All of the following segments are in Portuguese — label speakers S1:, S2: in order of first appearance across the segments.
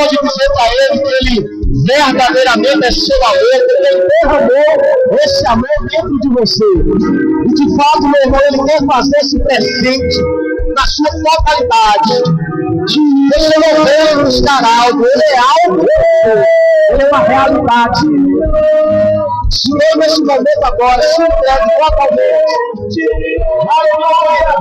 S1: pode dizer para ele que ele verdadeiramente é seu amor, porque ele derramou esse amor dentro de você. E de fato, meu irmão, ele quer fazer-se presente na sua totalidade. Ele não veio buscar algo, ele é algo, ele é uma realidade. Senhor, nesse momento agora, se entregue totalmente. Aleluia!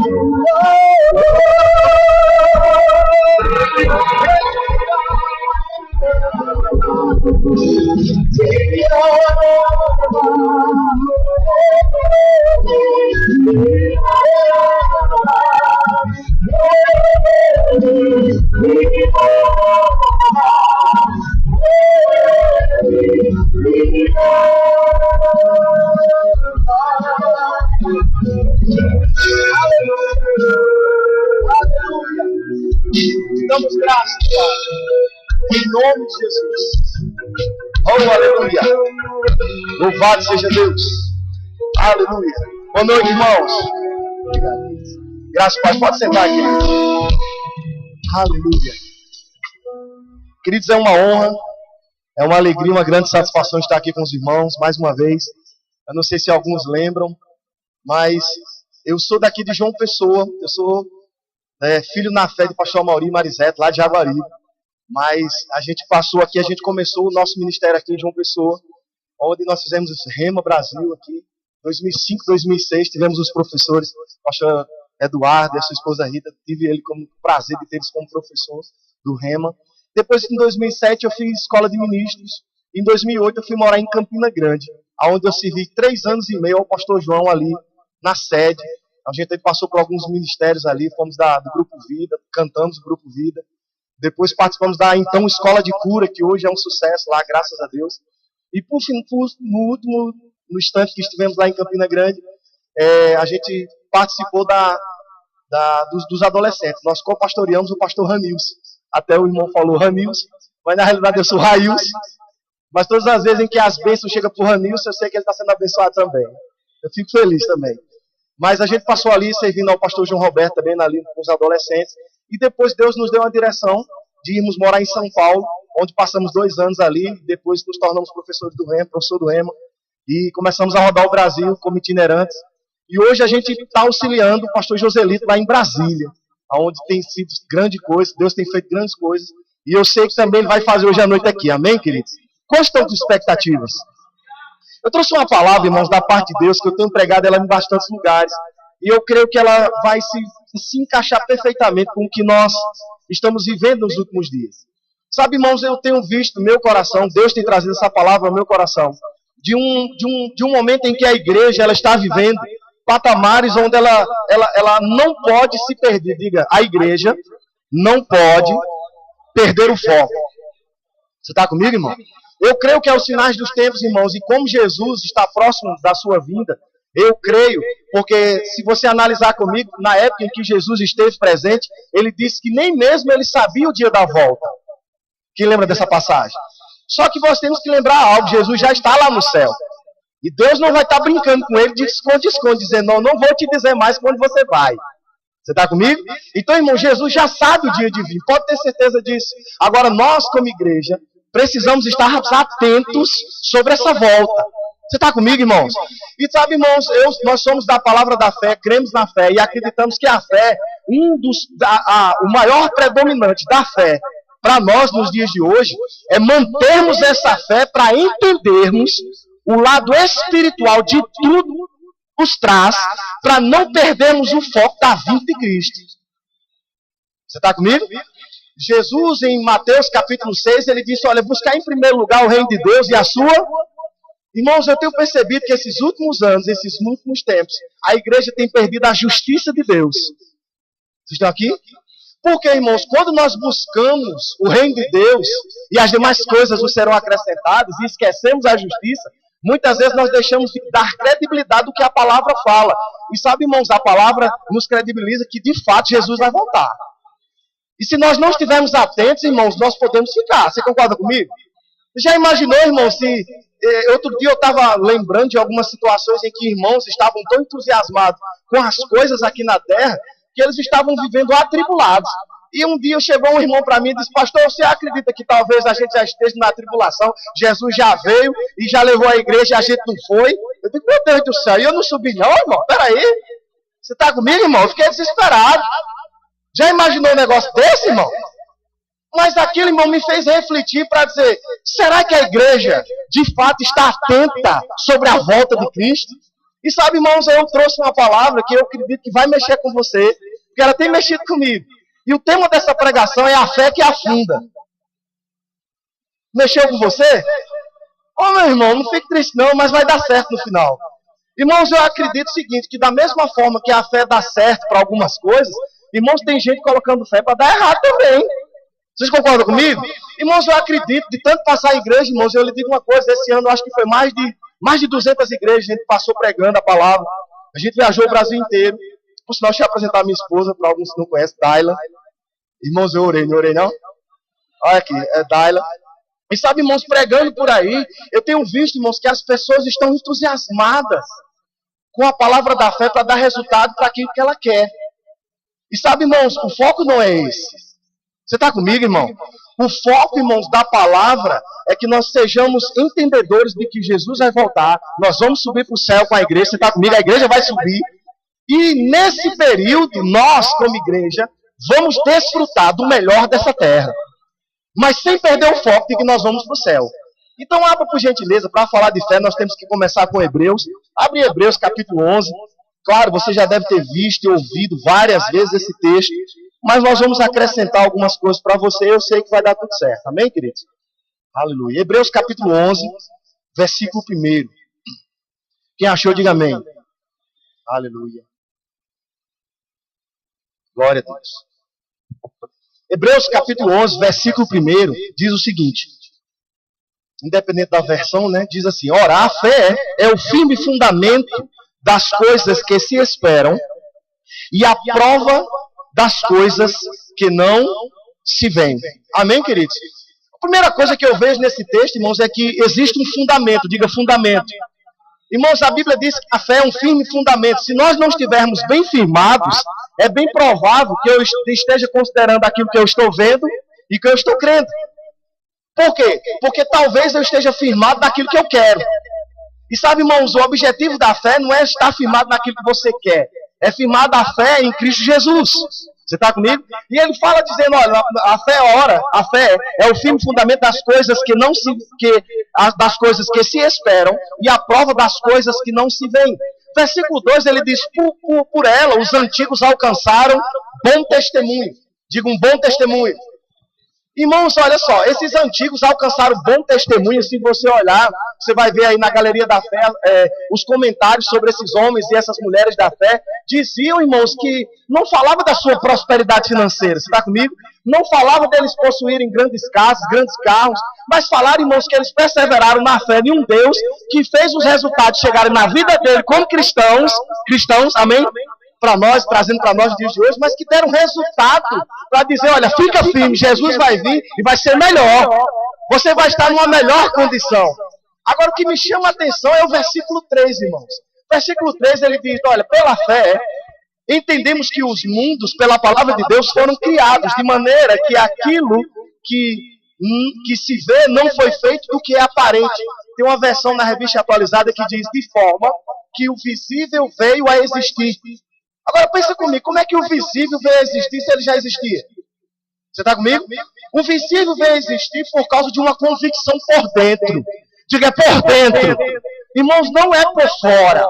S1: Damos graças, Pai, em nome de Jesus. Oh, aleluia. Louvado seja Deus. Aleluia. Boa noite, irmãos. Graças, Pai. Pode sentar aqui. Aleluia. Queridos, é uma honra, é uma alegria, uma grande satisfação estar aqui com os irmãos mais uma vez. Eu não sei se alguns lembram, mas eu sou daqui de João Pessoa. Eu sou filho na fé de pastor Amauri e Marisete, lá de Jaguari. Mas a gente passou aqui, a gente começou o nosso ministério aqui em João Pessoa, onde nós fizemos o Rema Brasil aqui, 2005, 2006, tivemos os professores, o pastor Eduardo e a sua esposa Rita, tive ele como prazer de ter eles como professor do Rema. Depois, em 2007, eu fiz escola de ministros. Em 2008, eu fui morar em Campina Grande, onde eu servi 3 anos e meio ao pastor João ali, na sede. A gente passou por alguns ministérios ali, fomos do Grupo Vida, cantamos o Grupo Vida. Depois participamos da, então, Escola de Cura, que hoje é um sucesso lá, graças a Deus. E, por fim, no instante que estivemos lá em Campina Grande, a gente participou dos adolescentes. Nós co-pastoreamos o pastor Ranils. Até o irmão falou Ranils, mas na realidade eu sou Rails. Mas todas as vezes em que as bênçãos chegam para o Ranils, eu sei que ele está sendo abençoado também. Eu fico feliz também. Mas a gente passou ali servindo ao pastor João Roberto também ali com os adolescentes. E depois Deus nos deu uma direção de irmos morar em São Paulo, onde passamos 2 anos ali. Depois nos tornamos professores do Rema, professor do Rema. E começamos a rodar o Brasil como itinerantes. E hoje a gente está auxiliando o pastor Joselito lá em Brasília, onde tem sido grande coisa, Deus tem feito grandes coisas. E eu sei que também ele vai fazer hoje à noite aqui. Amém, queridos? Quais estão as expectativas? Eu trouxe uma palavra, irmãos, da parte de Deus, que eu tenho pregado ela em bastantes lugares. E eu creio que ela vai se encaixar perfeitamente com o que nós estamos vivendo nos últimos dias. Sabe, irmãos, eu tenho visto no meu coração, Deus tem trazido essa palavra ao meu coração, de um momento em que a igreja ela está vivendo patamares onde ela não pode se perder. Diga, a igreja não pode perder o foco. Você está comigo, irmão? Eu creio que é os sinais dos tempos, irmãos, e como Jesus está próximo da sua vinda, eu creio, porque se você analisar comigo, na época em que Jesus esteve presente, ele disse que nem mesmo ele sabia o dia da volta. Quem lembra dessa passagem? Só que nós temos que lembrar algo, Jesus já está lá no céu. E Deus não vai estar brincando com ele de esconde-esconde, dizendo, não vou te dizer mais quando você vai. Você está comigo? Então, irmão, Jesus já sabe o dia de vir, pode ter certeza disso. Agora, nós como igreja, precisamos estar atentos sobre essa volta. Você está comigo, irmãos? E sabe, irmãos, nós somos da palavra da fé, cremos na fé e acreditamos que a fé, o maior predominante da fé para nós nos dias de hoje, é mantermos essa fé para entendermos o lado espiritual de tudo os traz, para não perdermos o foco da vinda de Cristo. Você está comigo? Jesus, em Mateus capítulo 6, ele disse, olha, buscar em primeiro lugar o reino de Deus e a sua... Irmãos, eu tenho percebido que esses últimos anos, esses últimos tempos, a igreja tem perdido a justiça de Deus. Vocês estão aqui? Porque, irmãos, quando nós buscamos o reino de Deus e as demais coisas nos serão acrescentadas e esquecemos a justiça, muitas vezes nós deixamos de dar credibilidade do que a palavra fala. E sabe, irmãos, a palavra nos credibiliza que de fato Jesus vai voltar. E se nós não estivermos atentos, irmãos, nós podemos ficar. Você concorda comigo? Já imaginou, irmão, se... outro dia eu estava lembrando de algumas situações em que irmãos estavam tão entusiasmados com as coisas aqui na terra, que eles estavam vivendo atribulados. E um dia chegou um irmão para mim e disse: pastor, você acredita que talvez a gente já esteja na tribulação? Jesus já veio e já levou a igreja e a gente não foi? Eu digo: meu Deus do céu, e eu não subi não, irmão? Peraí, você está comigo, irmão? Eu fiquei desesperado. Já imaginou um negócio desse, irmão? Mas aquilo, irmão, me fez refletir para dizer: será que a igreja de fato está atenta sobre a volta de Cristo? E sabe, irmãos, eu trouxe uma palavra que eu acredito que vai mexer com você, porque ela tem mexido comigo. E o tema dessa pregação é a fé que afunda. Mexeu com você? Ô, meu irmão, não fique triste não, mas vai dar certo no final. Irmãos, eu acredito o seguinte, que da mesma forma que a fé dá certo para algumas coisas, irmãos, tem gente colocando fé para dar errado também. Vocês concordam comigo? Irmãos, eu acredito, de tanto passar em igreja, irmãos, eu lhe digo uma coisa: esse ano eu acho que foi mais de 200 igrejas, a gente passou pregando a palavra. A gente viajou o Brasil inteiro. Por sinal, deixa eu apresentar a minha esposa, para alguns que não conhecem, Daila. Irmãos, eu orei, não orei não? Olha aqui, é Daila. E sabe, irmãos, pregando por aí, eu tenho visto, irmãos, que as pessoas estão entusiasmadas com a palavra da fé para dar resultado para aquilo que ela quer. E sabe, irmãos, o foco não é esse. Você está comigo, irmão? O foco, irmãos, da palavra é que nós sejamos entendedores de que Jesus vai voltar. Nós vamos subir para o céu com a igreja. Você está comigo? A igreja vai subir. E nesse período, nós, como igreja, vamos desfrutar do melhor dessa terra. Mas sem perder o foco de que nós vamos para o céu. Então, abra por gentileza, para falar de fé, nós temos que começar com Hebreus. Abre Hebreus capítulo 11. Claro, você já deve ter visto e ouvido várias vezes esse texto. Mas nós vamos acrescentar algumas coisas para você. Eu sei que vai dar tudo certo. Amém, queridos? Aleluia. Hebreus capítulo 11, versículo 1. Quem achou, diga amém. Aleluia. Glória a Deus. Hebreus capítulo 11, versículo 1, diz o seguinte. Independente da versão, né? Diz assim: ora, a fé é o firme fundamento das coisas que se esperam e a prova das coisas que não se veem. Amém, queridos? A primeira coisa que eu vejo nesse texto, irmãos, é que existe um fundamento. Diga fundamento. Irmãos, a Bíblia diz que a fé é um firme fundamento. Se nós não estivermos bem firmados, é bem provável que eu esteja considerando aquilo que eu estou vendo e que eu estou crendo. Por quê? Porque talvez eu esteja firmado naquilo que eu quero. E sabe, irmãos, o objetivo da fé não é estar firmado naquilo que você quer. É firmada a fé em Cristo Jesus. Você está comigo? E ele fala dizendo: olha, a fé é o firme fundamento das coisas das coisas que se esperam e a prova das coisas que não se veem. Versículo 2, ele diz: por ela os antigos alcançaram bom testemunho. Diga um bom testemunho. Irmãos, olha só, esses antigos alcançaram bom testemunho. Se você olhar, você vai ver aí na Galeria da Fé os comentários sobre esses homens e essas mulheres da fé. Diziam, irmãos, que não falava da sua prosperidade financeira. Você está comigo? Não falava deles possuírem grandes casas, grandes carros, mas falaram, irmãos, que eles perseveraram na fé de um Deus que fez os resultados chegarem na vida dele como cristãos, amém? Para nós, trazendo para nós os dias de hoje, mas que deram resultado para dizer: olha, fica firme, Jesus vai vir e vai ser melhor. Você vai estar numa melhor condição. Agora, o que me chama a atenção é o versículo 3, irmãos. Versículo 3, ele diz: olha, pela fé, entendemos que os mundos, pela palavra de Deus, foram criados, de maneira que aquilo que se vê não foi feito do que é aparente. Tem uma versão na Revista Atualizada que diz: de forma que o visível veio a existir. Agora pensa comigo, como é que o visível veio a existir se ele já existia? Você está comigo? O visível veio a existir por causa de uma convicção por dentro. Diga, é por dentro. Irmãos, não é por fora.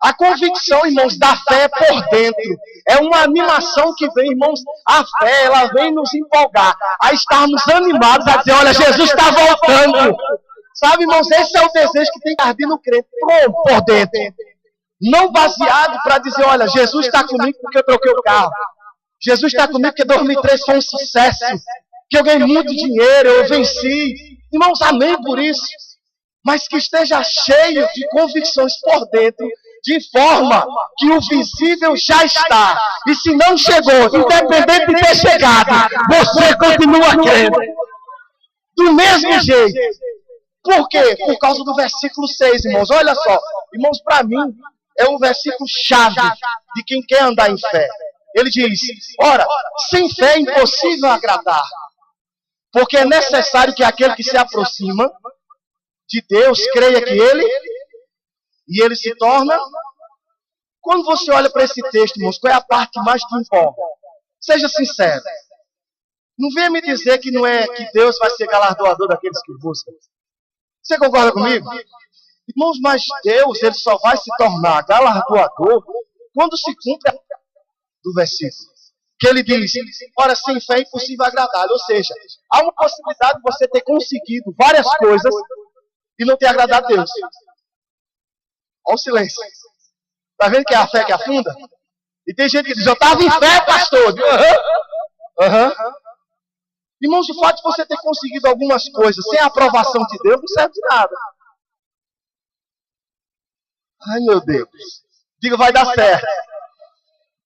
S1: A convicção, irmãos, da fé é por dentro. É uma animação que vem, irmãos. A fé, ela vem nos empolgar a estarmos animados, a dizer: olha, Jesus está voltando. Sabe, irmãos, esse é o desejo que tem que arder no crente, por dentro. Não baseado para dizer: olha, Jesus está comigo porque eu troquei o carro. Jesus está comigo porque 2003 foi um sucesso. Que eu ganhei muito dinheiro, eu venci. Irmãos, amém por isso. Mas que esteja cheio de convicções por dentro, de forma que o visível já está. E se não chegou, independente de ter chegado, você continua crendo. Do mesmo jeito. Por quê? Por causa do versículo 6, irmãos. Olha só. Irmãos, para mim, é um versículo chave de quem quer andar em fé. Ele diz, ora, sem fé é impossível agradar, porque é necessário que aquele que se aproxima de Deus creia que Ele, e Ele se torna. Quando você olha para esse texto, irmãos, qual é a parte que mais te empolga? Seja sincero. Não venha me dizer que não é que Deus vai ser galardoador daqueles que buscam. Você concorda comigo? Irmãos, mas Deus, Ele só vai se tornar galardoador quando se cumpre do versículo. Que Ele diz, ora, sem fé é impossível agradar. Ou seja, há uma possibilidade de você ter conseguido várias coisas e não ter agradado a Deus. Olha o silêncio. Está vendo que é a fé que afunda? E tem gente que diz, eu estava em fé, pastor. Irmãos, o fato de você ter conseguido algumas coisas sem a aprovação de Deus não serve de nada. Ai, meu Deus. Diga, vai dar certo.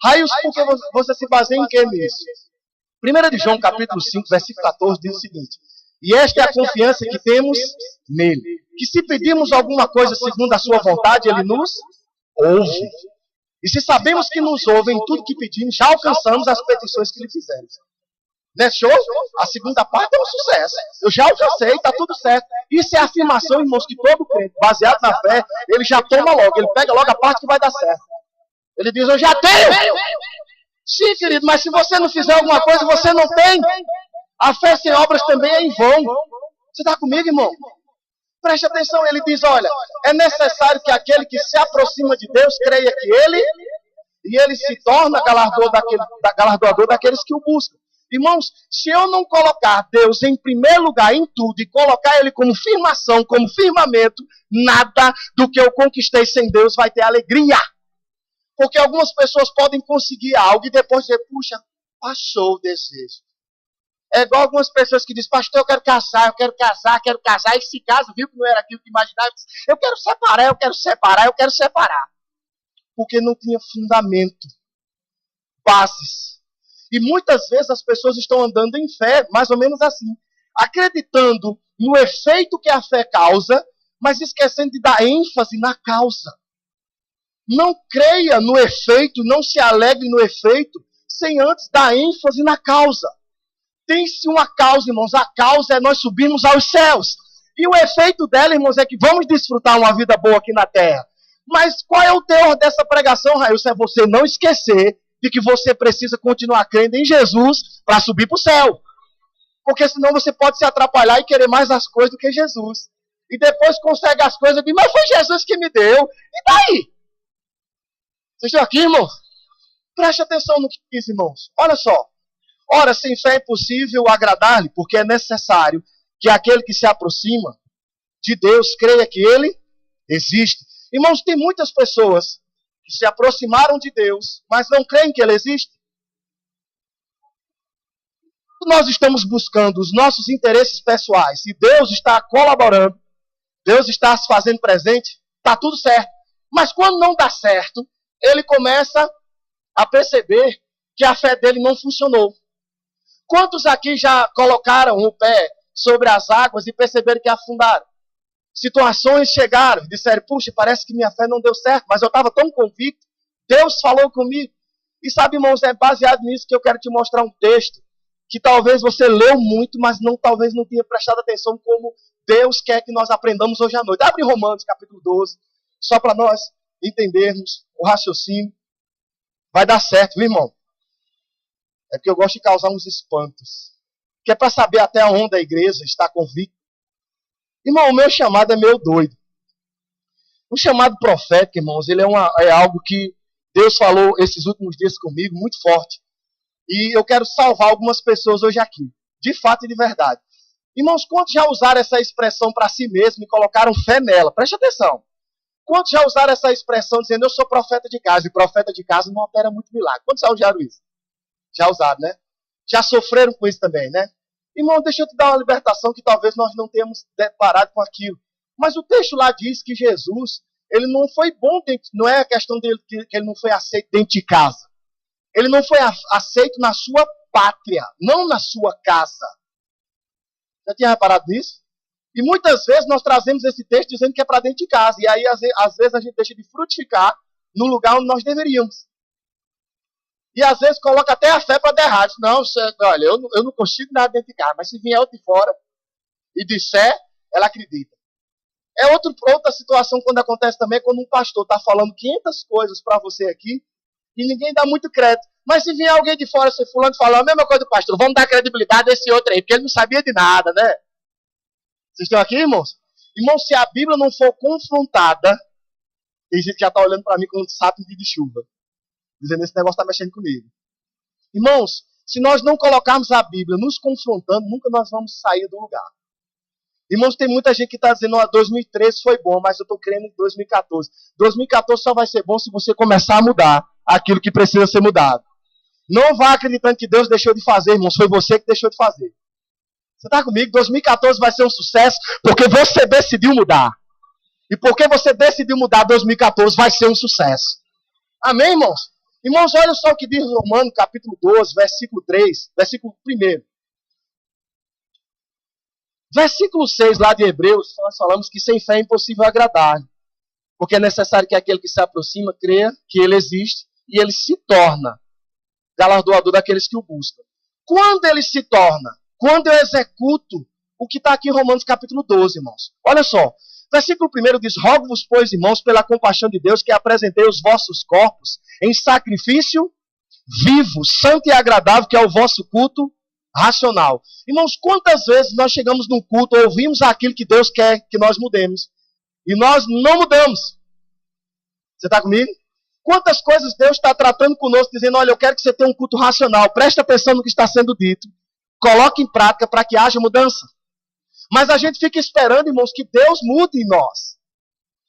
S1: Raios, porque você se baseia em que nisso? 1 de João, capítulo 5, versículo 14, diz o seguinte. E esta é a confiança que temos nele. Que se pedirmos alguma coisa segundo a sua vontade, ele nos ouve. E se sabemos que nos ouve em tudo que pedimos, já alcançamos as petições que lhe fizemos. Não é show? A segunda parte é um sucesso. Eu já alcancei, está tudo certo. Isso é afirmação, irmãos, que todo crente, baseado na fé, ele já toma logo. Ele pega logo a parte que vai dar certo. Ele diz, eu já tenho. Sim, querido, mas se você não fizer alguma coisa, você não tem. A fé sem obras também é em vão. Você está comigo, irmão? Preste atenção, ele diz, olha, é necessário que aquele que se aproxima de Deus creia que ele se torna galardoador daqueles que o buscam. Irmãos, se eu não colocar Deus em primeiro lugar em tudo e colocar Ele como firmação, como firmamento, nada do que eu conquistei sem Deus vai ter alegria. Porque algumas pessoas podem conseguir algo e depois dizer, puxa, passou o desejo. É igual algumas pessoas que dizem, pastor, eu quero casar, e se casa, viu que não era aquilo que imaginava, eu quero separar. Porque não tinha fundamento, bases. E muitas vezes as pessoas estão andando em fé, mais ou menos assim, acreditando no efeito que a fé causa, mas esquecendo de dar ênfase na causa. Não creia no efeito, não se alegre no efeito, sem antes dar ênfase na causa. Tem-se uma causa, irmãos, a causa é nós subirmos aos céus. E o efeito dela, irmãos, é que vamos desfrutar uma vida boa aqui na terra. Mas qual é o teor dessa pregação, Railson? É você não esquecer de que você precisa continuar crendo em Jesus para subir para o céu. Porque senão você pode se atrapalhar e querer mais as coisas do que Jesus. E depois consegue as coisas e diz, mas foi Jesus que me deu. E daí? Vocês estão aqui, irmãos? Preste atenção no que diz, irmãos. Olha só. Ora, sem fé é impossível agradar-lhe, porque é necessário que aquele que se aproxima de Deus creia que Ele existe. Irmãos, tem muitas pessoas que se aproximaram de Deus, mas não creem que Ele existe. Nós estamos buscando os nossos interesses pessoais e Deus está colaborando, Deus está se fazendo presente, está tudo certo. Mas quando não dá certo, ele começa a perceber que a fé dele não funcionou. Quantos aqui já colocaram o pé sobre as águas e perceberam que afundaram? Situações chegaram e disseram, puxa, parece que minha fé não deu certo, mas eu estava tão convicto, Deus falou comigo. E sabe, irmãos, é baseado nisso que eu quero te mostrar um texto que talvez você leu muito, mas talvez não tenha prestado atenção como Deus quer que nós aprendamos hoje à noite. Abre Romanos, capítulo 12, só para nós entendermos o raciocínio. Vai dar certo, viu, irmão? É porque eu gosto de causar uns espantos. Que é para saber até onde a igreja está convicta. Irmão, o meu chamado é meio doido. O chamado profético, irmãos, ele é algo que Deus falou esses últimos dias comigo, muito forte. E eu quero salvar algumas pessoas hoje aqui. De fato e de verdade. Irmãos, quantos já usaram essa expressão para si mesmo e colocaram fé nela? Preste atenção. Quantos já usaram essa expressão dizendo, eu sou profeta de casa, e profeta de casa não opera muito milagre? Quantos já usaram isso? Já usaram, né? Já sofreram com isso também, né? Irmão, deixa eu te dar uma libertação que talvez nós não tenhamos deparado com aquilo. Mas o texto lá diz que Jesus, ele não foi bom, não é a questão dele que ele não foi aceito dentro de casa. Ele não foi aceito na sua pátria, não na sua casa. Já tinha reparado nisso? E muitas vezes nós trazemos esse texto dizendo que é para dentro de casa. E aí, às vezes, a gente deixa de frutificar no lugar onde nós deveríamos. E às vezes coloca até a fé para dar errado. Não, olha, eu não consigo nada dentro de casa, mas se vier outro de fora e disser, ela acredita. É outra situação quando acontece também, quando um pastor está falando 500 coisas para você aqui e ninguém dá muito crédito. Mas se vier alguém de fora, se fulano falar a mesma coisa do pastor, vamos dar credibilidade a esse outro aí, porque ele não sabia de nada, né? Vocês estão aqui, irmãos? Irmãos, se a Bíblia não for confrontada, tem gente que já está olhando para mim com um sapo de chuva, dizendo, esse negócio está mexendo comigo. Irmãos, se nós não colocarmos a Bíblia nos confrontando, nunca nós vamos sair do lugar. Irmãos, tem muita gente que está dizendo, 2013 foi bom, mas eu estou crendo em 2014. 2014 só vai ser bom se você começar a mudar aquilo que precisa ser mudado. Não vá acreditando que Deus deixou de fazer, irmãos, foi você que deixou de fazer. Você está comigo? 2014 vai ser um sucesso porque você decidiu mudar. E porque você decidiu mudar, 2014 vai ser um sucesso. Amém, irmãos? Irmãos, olha só o que diz Romanos, capítulo 12, versículo 3, versículo 1. Versículo 6 lá de Hebreus, nós falamos que sem fé é impossível agradar. Porque é necessário que aquele que se aproxima creia que ele existe e ele se torna galardoador daqueles que o buscam. Quando ele se torna? Quando eu executo o que está aqui em Romanos capítulo 12, irmãos. Olha só. Versículo 1 diz, rogo-vos, pois, irmãos, pela compaixão de Deus, que apresentei os vossos corpos em sacrifício vivo, santo e agradável, que é o vosso culto racional. Irmãos, quantas vezes nós chegamos num culto, ouvimos aquilo que Deus quer que nós mudemos, e nós não mudamos? Você está comigo? Quantas coisas Deus está tratando conosco, dizendo, olha, eu quero que você tenha um culto racional, presta atenção no que está sendo dito, coloque em prática para que haja mudança. Mas a gente fica esperando, irmãos, que Deus mude em nós.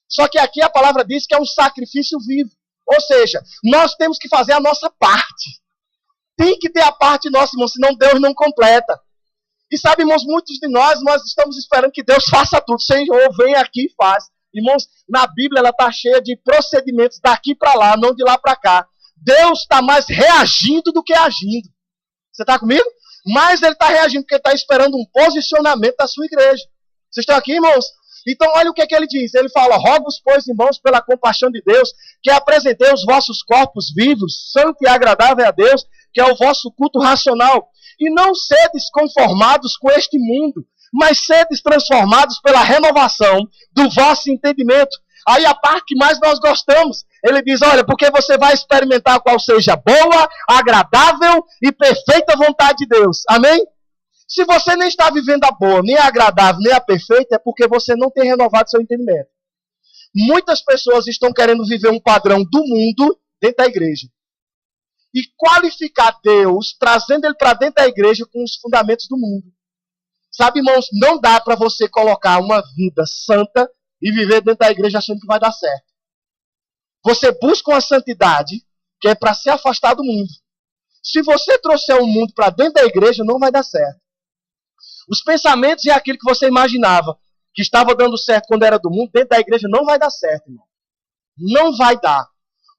S1: Só que aqui a palavra diz que é um sacrifício vivo. Ou seja, nós temos que fazer a nossa parte. Tem que ter a parte nossa, irmãos, senão Deus não completa. E sabe, irmãos, muitos de nós estamos esperando que Deus faça tudo. Senhor, vem aqui e faz. Irmãos, na Bíblia ela está cheia de procedimentos daqui para lá, não de lá para cá. Deus está mais reagindo do que agindo. Você está comigo? Mas ele está reagindo porque está esperando um posicionamento da sua igreja. Vocês estão aqui, irmãos? Então, olha o que ele diz. Ele fala, rogo-vos, pois, irmãos, pela compaixão de Deus, que apresentei os vossos corpos vivos, santo e agradável a Deus, que é o vosso culto racional. E não sedes conformados com este mundo, mas sedes transformados pela renovação do vosso entendimento. Aí a parte que mais nós gostamos, ele diz, olha, porque você vai experimentar qual seja boa, agradável e perfeita vontade de Deus. Amém? Se você nem está vivendo a boa, nem a agradável, nem a perfeita, é porque você não tem renovado seu entendimento. Muitas pessoas estão querendo viver um padrão do mundo dentro da igreja. E qualificar Deus, trazendo ele para dentro da igreja com os fundamentos do mundo. Sabe, irmãos, não dá para você colocar uma vida santa e viver dentro da igreja achando que vai dar certo. Você busca uma santidade que é para se afastar do mundo. Se você trouxer o mundo para dentro da igreja, não vai dar certo. Os pensamentos e aquilo que você imaginava que estava dando certo quando era do mundo, dentro da igreja não vai dar certo, irmão. Não vai dar.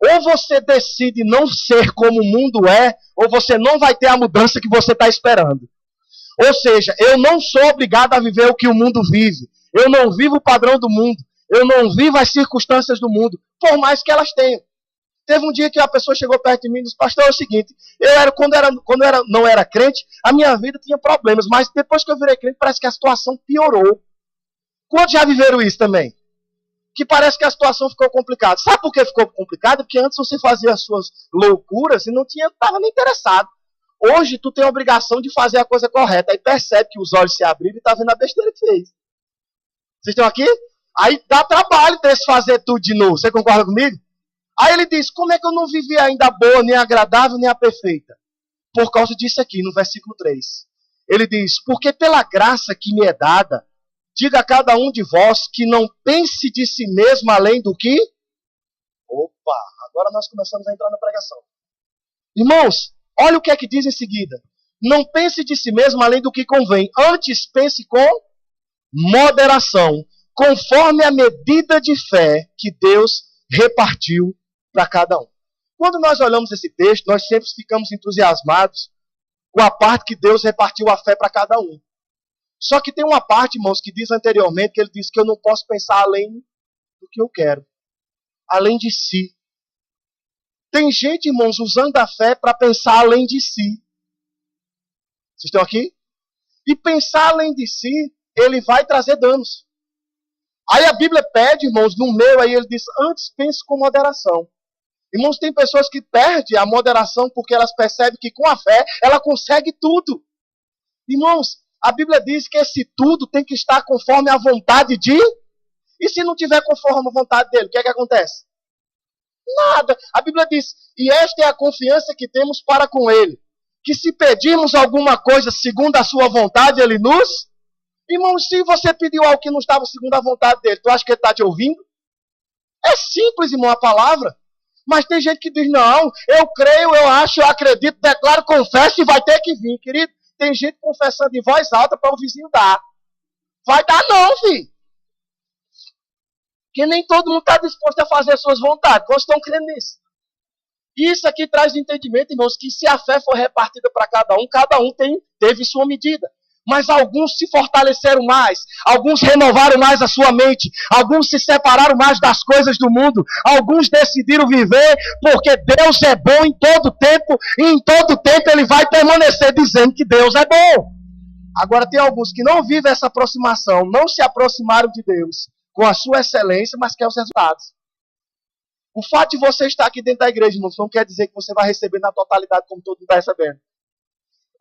S1: Ou você decide não ser como o mundo é, ou você não vai ter a mudança que você está esperando. Ou seja, eu não sou obrigado a viver o que o mundo vive. Eu não vivo o padrão do mundo. Eu não vivo as circunstâncias do mundo, por mais que elas tenham. Teve um dia que a pessoa chegou perto de mim e disse, pastor, é o seguinte, quando eu não era crente, a minha vida tinha problemas, mas depois que eu virei crente, parece que a situação piorou. Quantos já viveram isso também? Que parece que a situação ficou complicada. Sabe por que ficou complicada? Porque antes você fazia as suas loucuras e não estava nem interessado. Hoje tu tem a obrigação de fazer a coisa correta. Aí percebe que os olhos se abriram e está vendo a besteira que fez. Vocês estão aqui? Aí dá trabalho desfazer tudo de novo. Você concorda comigo? Aí ele diz, como é que eu não vivi ainda a boa, nem a agradável, nem a perfeita? Por causa disso aqui, no versículo 3. Ele diz, porque pela graça que me é dada, diga a cada um de vós que não pense de si mesmo além do que... Opa, agora nós começamos a entrar na pregação. Irmãos, olha o que é que diz em seguida. Não pense de si mesmo além do que convém. Antes pense com moderação, conforme a medida de fé que Deus repartiu para cada um. Quando nós olhamos esse texto, nós sempre ficamos entusiasmados com a parte que Deus repartiu a fé para cada um. Só que tem uma parte, irmãos, que diz anteriormente, que ele diz que eu não posso pensar além do que eu quero. Além de si. Tem gente, irmãos, usando a fé para pensar além de si. Vocês estão aqui? E pensar além de si, ele vai trazer danos. Aí a Bíblia pede, irmãos, no meio aí ele diz, antes pense com moderação. Irmãos, tem pessoas que perdem a moderação porque elas percebem que com a fé ela consegue tudo. Irmãos, a Bíblia diz que esse tudo tem que estar conforme a vontade de... E se não tiver conforme a vontade dele, o que é que acontece? Nada. A Bíblia diz, e esta é a confiança que temos para com ele, que se pedirmos alguma coisa segundo a sua vontade, ele nos... Irmão, se você pediu algo que não estava segundo a vontade dele, tu acha que ele está te ouvindo? É simples, irmão, a palavra. Mas tem gente que diz, não, eu creio, eu acho, eu acredito, declaro, confesso e vai ter que vir, querido. Tem gente confessando em voz alta para o vizinho dar. Vai dar não, filho. Porque nem todo mundo está disposto a fazer as suas vontades. Quantos estão crendo nisso? E isso aqui traz entendimento, irmãos, que se a fé for repartida para cada um teve sua medida. Mas alguns se fortaleceram mais, alguns renovaram mais a sua mente, alguns se separaram mais das coisas do mundo, alguns decidiram viver porque Deus é bom em todo tempo, e em todo tempo ele vai permanecer dizendo que Deus é bom. Agora tem alguns que não vivem essa aproximação, não se aproximaram de Deus com a sua excelência, mas querem os resultados. O fato de você estar aqui dentro da igreja, irmãos, não quer dizer que você vai receber na totalidade como todo mundo está recebendo.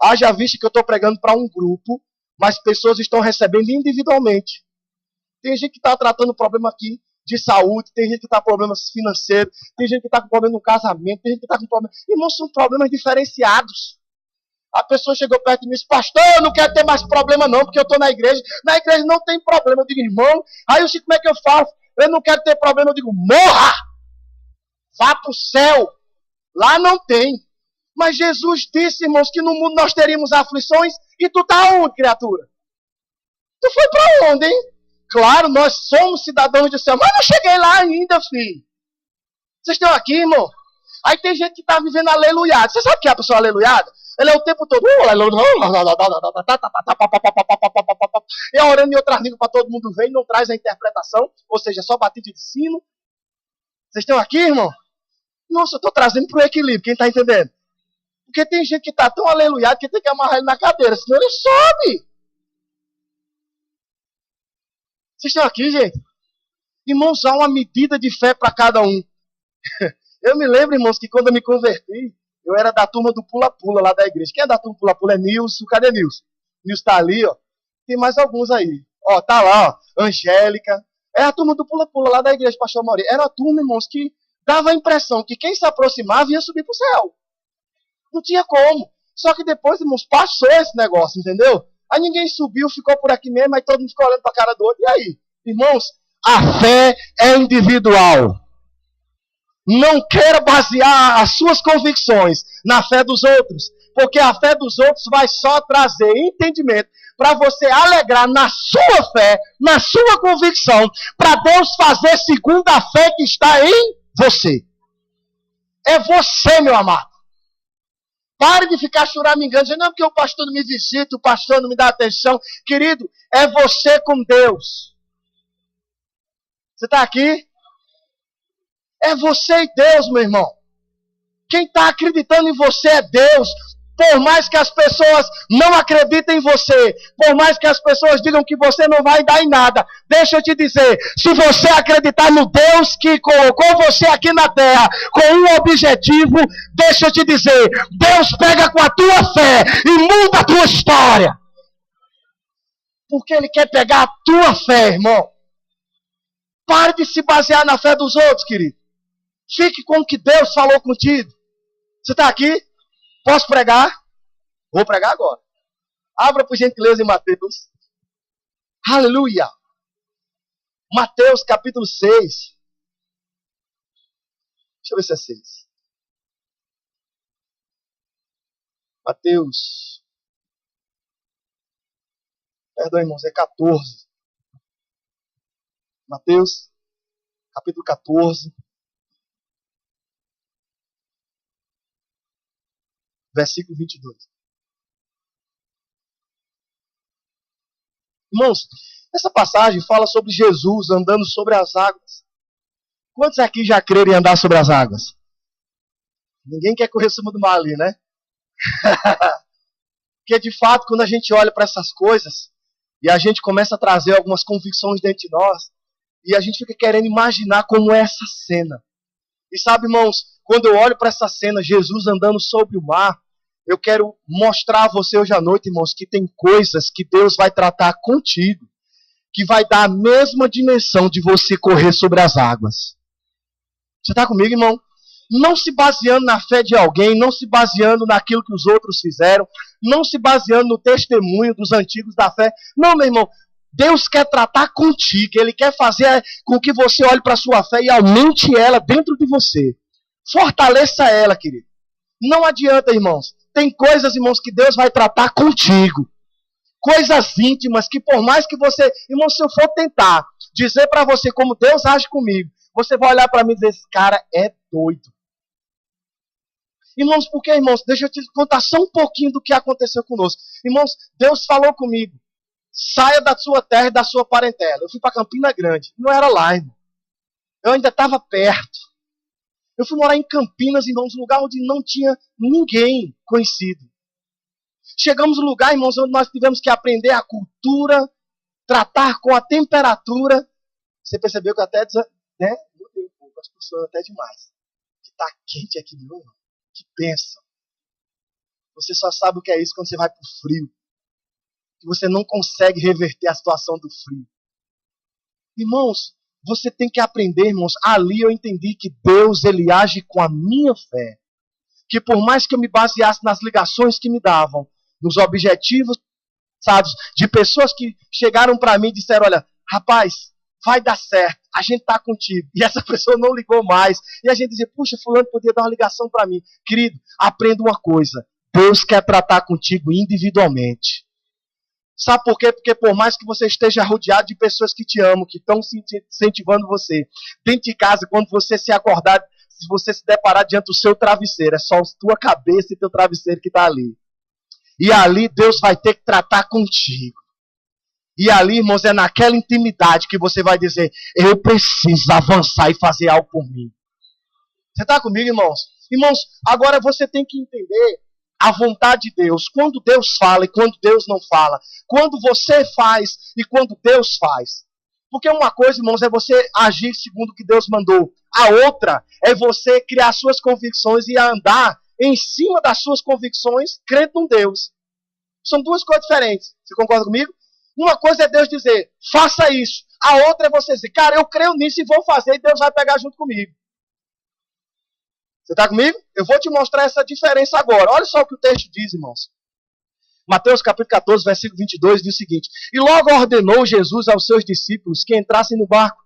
S1: Haja vista que eu estou pregando para um grupo, mas pessoas estão recebendo individualmente. Tem gente que está tratando problema aqui de saúde, tem gente que está com problemas financeiros, tem gente que está com problema no casamento, tem gente que está com problema... Irmãos, são problemas diferenciados. A pessoa chegou perto de mim e disse, pastor, eu não quero ter mais problema não, porque eu estou na igreja. Na igreja não tem problema. Eu digo, irmão, aí eu digo, como é que eu faço? Eu não quero ter problema. Eu digo, morra! Vá para o céu. Lá não tem. Mas Jesus disse, irmãos, que no mundo nós teríamos aflições. E tu tá onde, criatura? Tu foi para onde, hein? Claro, nós somos cidadãos do céu. Mas não cheguei lá ainda, filho. Vocês estão aqui, irmão? Aí tem gente que está vivendo aleluiado. Você sabe o que é a pessoa aleluiada? Ele é o tempo todo. E orando em outras línguas para todo mundo ver e não traz a interpretação. Ou seja, só batida de sino. Vocês estão aqui, irmão? Nossa, eu estou trazendo para o equilíbrio. Quem está entendendo? Porque tem gente que está tão aleluiado que tem que amarrar ele na cadeira, senão ele sobe. Vocês estão aqui, gente? Irmãos, há uma medida de fé para cada um. Eu me lembro, irmãos, que quando eu me converti, eu era da turma do pula-pula lá da igreja. Quem é da turma do pula-pula é Nilson. Cadê Nilson? Nilson está ali, ó. Tem mais alguns aí. Ó, tá lá, ó. Angélica. É a turma do pula-pula lá da igreja, pastor Mauri. Era a turma, irmãos, que dava a impressão que quem se aproximava ia subir para o céu. Não tinha como. Só que depois, irmãos, passou esse negócio, entendeu? Aí ninguém subiu, ficou por aqui mesmo, aí todo mundo ficou olhando para a cara do outro. E aí? Irmãos, a fé é individual. Não queira basear as suas convicções na fé dos outros, porque a fé dos outros vai só trazer entendimento para você alegrar na sua fé, na sua convicção, para Deus fazer segundo a fé que está em você. É você, meu amado. Pare de ficar choramingando, dizendo, não, porque o pastor não me visita, o pastor não me dá atenção. Querido, é você com Deus. Você está aqui? É você e Deus, meu irmão. Quem está acreditando em você é Deus. Por mais que as pessoas não acreditem em você, por mais que as pessoas digam que você não vai dar em nada, deixa eu te dizer, se você acreditar no Deus que colocou você aqui na terra com um objetivo, deixa eu te dizer, Deus pega com a tua fé e muda a tua história. Porque Ele quer pegar a tua fé, irmão. Pare de se basear na fé dos outros, querido. Fique com o que Deus falou contigo. Você está aqui? Posso pregar? Vou pregar agora. Abra por gentileza em Mateus. Aleluia. Mateus capítulo 6. Deixa eu ver se é 6. Mateus. Perdão, irmãos, é 14. Mateus capítulo 14. Versículo 22. Irmãos, essa passagem fala sobre Jesus andando sobre as águas. Quantos aqui já creram em andar sobre as águas? Ninguém quer correr acima do mar ali, né? Porque, de fato, quando a gente olha para essas coisas e a gente começa a trazer algumas convicções dentro de nós e a gente fica querendo imaginar como é essa cena. E sabe, irmãos, quando eu olho para essa cena, Jesus andando sobre o mar, eu quero mostrar a você hoje à noite, irmãos, que tem coisas que Deus vai tratar contigo, que vai dar a mesma dimensão de você correr sobre as águas. Você está comigo, irmão? Não se baseando na fé de alguém, não se baseando naquilo que os outros fizeram, não se baseando no testemunho dos antigos da fé. Não, meu irmão, Deus quer tratar contigo, Ele quer fazer com que você olhe para a sua fé e aumente ela dentro de você. Fortaleça ela, querido. Não adianta, irmãos. Tem coisas, irmãos, que Deus vai tratar contigo. Coisas íntimas que por mais que você... Irmão, se eu for tentar dizer para você como Deus age comigo, você vai olhar para mim e dizer, esse cara é doido. Irmãos, por que, irmãos? Deixa eu te contar só um pouquinho do que aconteceu conosco. Irmãos, Deus falou comigo. Saia da sua terra e da sua parentela. Eu fui para Campina Grande. Não era lá, irmão. Eu ainda estava perto. Eu fui morar em Campinas, irmãos, um lugar onde não tinha ninguém conhecido. Chegamos no lugar, irmãos, onde nós tivemos que aprender a cultura, tratar com a temperatura. Você percebeu que eu até, né? Mudei um pouco, as pessoas até demais. Que está quente aqui, meu irmão. Que pensa. Você só sabe o que é isso quando você vai para o frio. Que você não consegue reverter a situação do frio. Irmãos, você tem que aprender, irmãos. Ali eu entendi que Deus, Ele age com a minha fé. Que por mais que eu me baseasse nas ligações que me davam, nos objetivos de pessoas que chegaram para mim e disseram, olha, rapaz, vai dar certo, a gente está contigo. E essa pessoa não ligou mais. E a gente dizia, puxa, fulano podia dar uma ligação para mim. Querido, aprenda uma coisa. Deus quer tratar contigo individualmente. Sabe por quê? Porque por mais que você esteja rodeado de pessoas que te amam, que estão incentivando você, dentro de casa, quando você se acordar, se você se deparar diante do seu travesseiro, é só a tua cabeça e teu travesseiro que está ali. E ali Deus vai ter que tratar contigo. E ali, irmãos, é naquela intimidade que você vai dizer, eu preciso avançar e fazer algo por mim. Você está comigo, irmãos? Irmãos, agora você tem que entender a vontade de Deus, quando Deus fala e quando Deus não fala, quando você faz e quando Deus faz. Porque uma coisa, irmãos, é você agir segundo o que Deus mandou. A outra é você criar suas convicções e andar em cima das suas convicções, crendo num Deus. São duas coisas diferentes. Você concorda comigo? Uma coisa é Deus dizer, faça isso. A outra é você dizer, cara, eu creio nisso e vou fazer e Deus vai pegar junto comigo. Você está comigo? Eu vou te mostrar essa diferença agora. Olha só o que o texto diz, irmãos. Mateus capítulo 14, versículo 22 diz o seguinte. E logo ordenou Jesus aos seus discípulos que entrassem no barco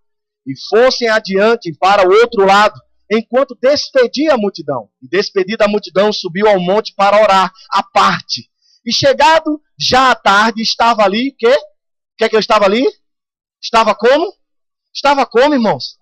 S1: e fossem adiante para o outro lado, enquanto despedia a multidão. E despedida a multidão, subiu ao monte para orar à parte. E chegado já à tarde, estava ali, que é que eu estava ali? Estava como? Estava como, irmãos?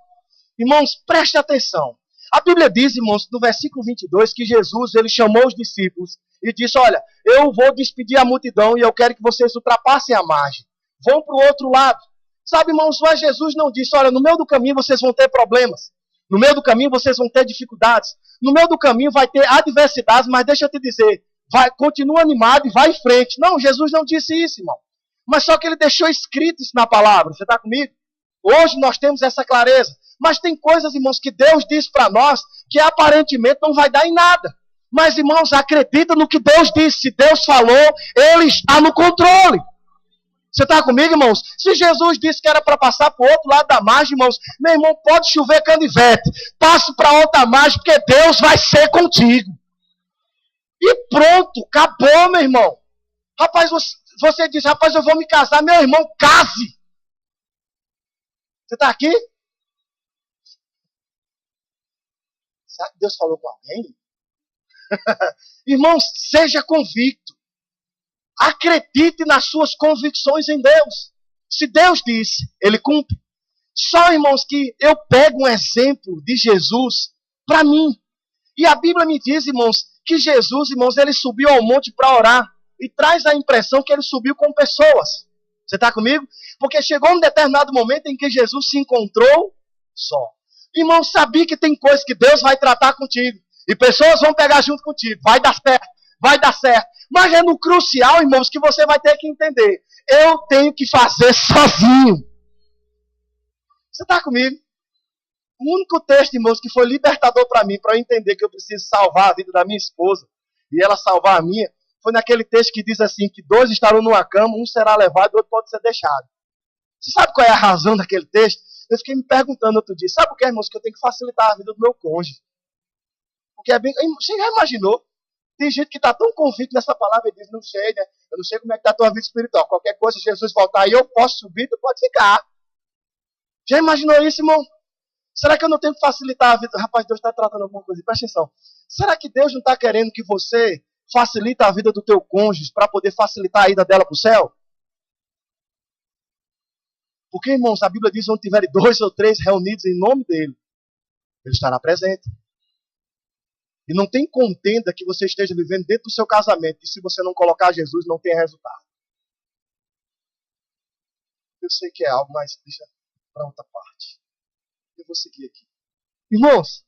S1: Irmãos, preste atenção. A Bíblia diz, irmãos, no versículo 22, que Jesus, ele chamou os discípulos e disse, olha, eu vou despedir a multidão e eu quero que vocês ultrapassem a margem. Vão para o outro lado. Sabe, irmãos, mas Jesus não disse, olha, no meio do caminho vocês vão ter problemas. No meio do caminho vocês vão ter dificuldades. No meio do caminho vai ter adversidades, mas deixa eu te dizer, continua animado e vai em frente. Não, Jesus não disse isso, irmão. Mas só que ele deixou escrito isso na palavra. Você está comigo? Hoje nós temos essa clareza. Mas tem coisas, irmãos, que Deus diz para nós que aparentemente não vai dar em nada. Mas, irmãos, acredita no que Deus disse. Se Deus falou, Ele está no controle. Você está comigo, irmãos? Se Jesus disse que era para passar para o outro lado da margem, irmãos, meu irmão, pode chover canivete. Passe para outra margem, porque Deus vai ser contigo. E pronto, acabou, meu irmão. Rapaz, você diz, rapaz, eu vou me casar. Meu irmão, case. Você está aqui? Será que Deus falou com alguém? Irmãos, seja convicto. Acredite nas suas convicções em Deus. Se Deus disse, Ele cumpre. Só, irmãos, que eu pego um exemplo de Jesus para mim. E a Bíblia me diz, irmãos, que Jesus, irmãos, Ele subiu ao monte para orar. E traz a impressão que Ele subiu com pessoas. Você está comigo? Porque chegou um determinado momento em que Jesus se encontrou só. Irmão, sabia que tem coisas que Deus vai tratar contigo. E pessoas vão pegar junto contigo. Vai dar certo, vai dar certo. Mas é no crucial, irmãos, que você vai ter que entender. Eu tenho que fazer sozinho. Você está comigo? O único texto, irmãos, que foi libertador para mim, para eu entender que eu preciso salvar a vida da minha esposa e ela salvar a minha, foi naquele texto que diz assim, que 2 estarão numa cama, um será levado e o outro pode ser deixado. Você sabe qual é a razão daquele texto? Eu fiquei me perguntando outro dia, sabe o que, irmãos? Que eu tenho que facilitar a vida do meu cônjuge. Porque é bem... Você já imaginou? Tem gente que está tão convicto nessa palavra e diz, não sei, né? Eu não sei como é que está a tua vida espiritual. Qualquer coisa, se Jesus voltar aí, eu posso subir, tu pode ficar. Já imaginou isso, irmão? Será que eu não tenho que facilitar a vida? Rapaz, Deus está tratando alguma coisa. Presta atenção. Será que Deus não está querendo que você facilite a vida do teu cônjuge para poder facilitar a ida dela para o céu? Porque, irmãos, a Bíblia diz, onde tiverem 2 ou 3 reunidos em nome dele, ele estará presente. E não tem contenda que você esteja vivendo dentro do seu casamento, que se você não colocar Jesus, não tem resultado. Eu sei que é algo, mas deixa para outra parte. Eu vou seguir aqui. Irmãos,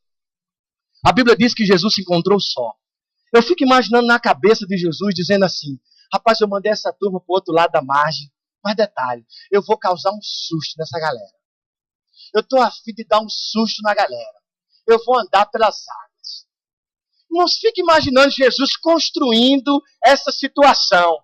S1: a Bíblia diz que Jesus se encontrou só. Eu fico imaginando na cabeça de Jesus dizendo assim, rapaz, eu mandei essa turma para o outro lado da margem, mas detalhe, eu vou causar um susto nessa galera. Eu estou a fim de dar um susto na galera. Eu vou andar pelas águas. Irmãos, fica imaginando Jesus construindo essa situação.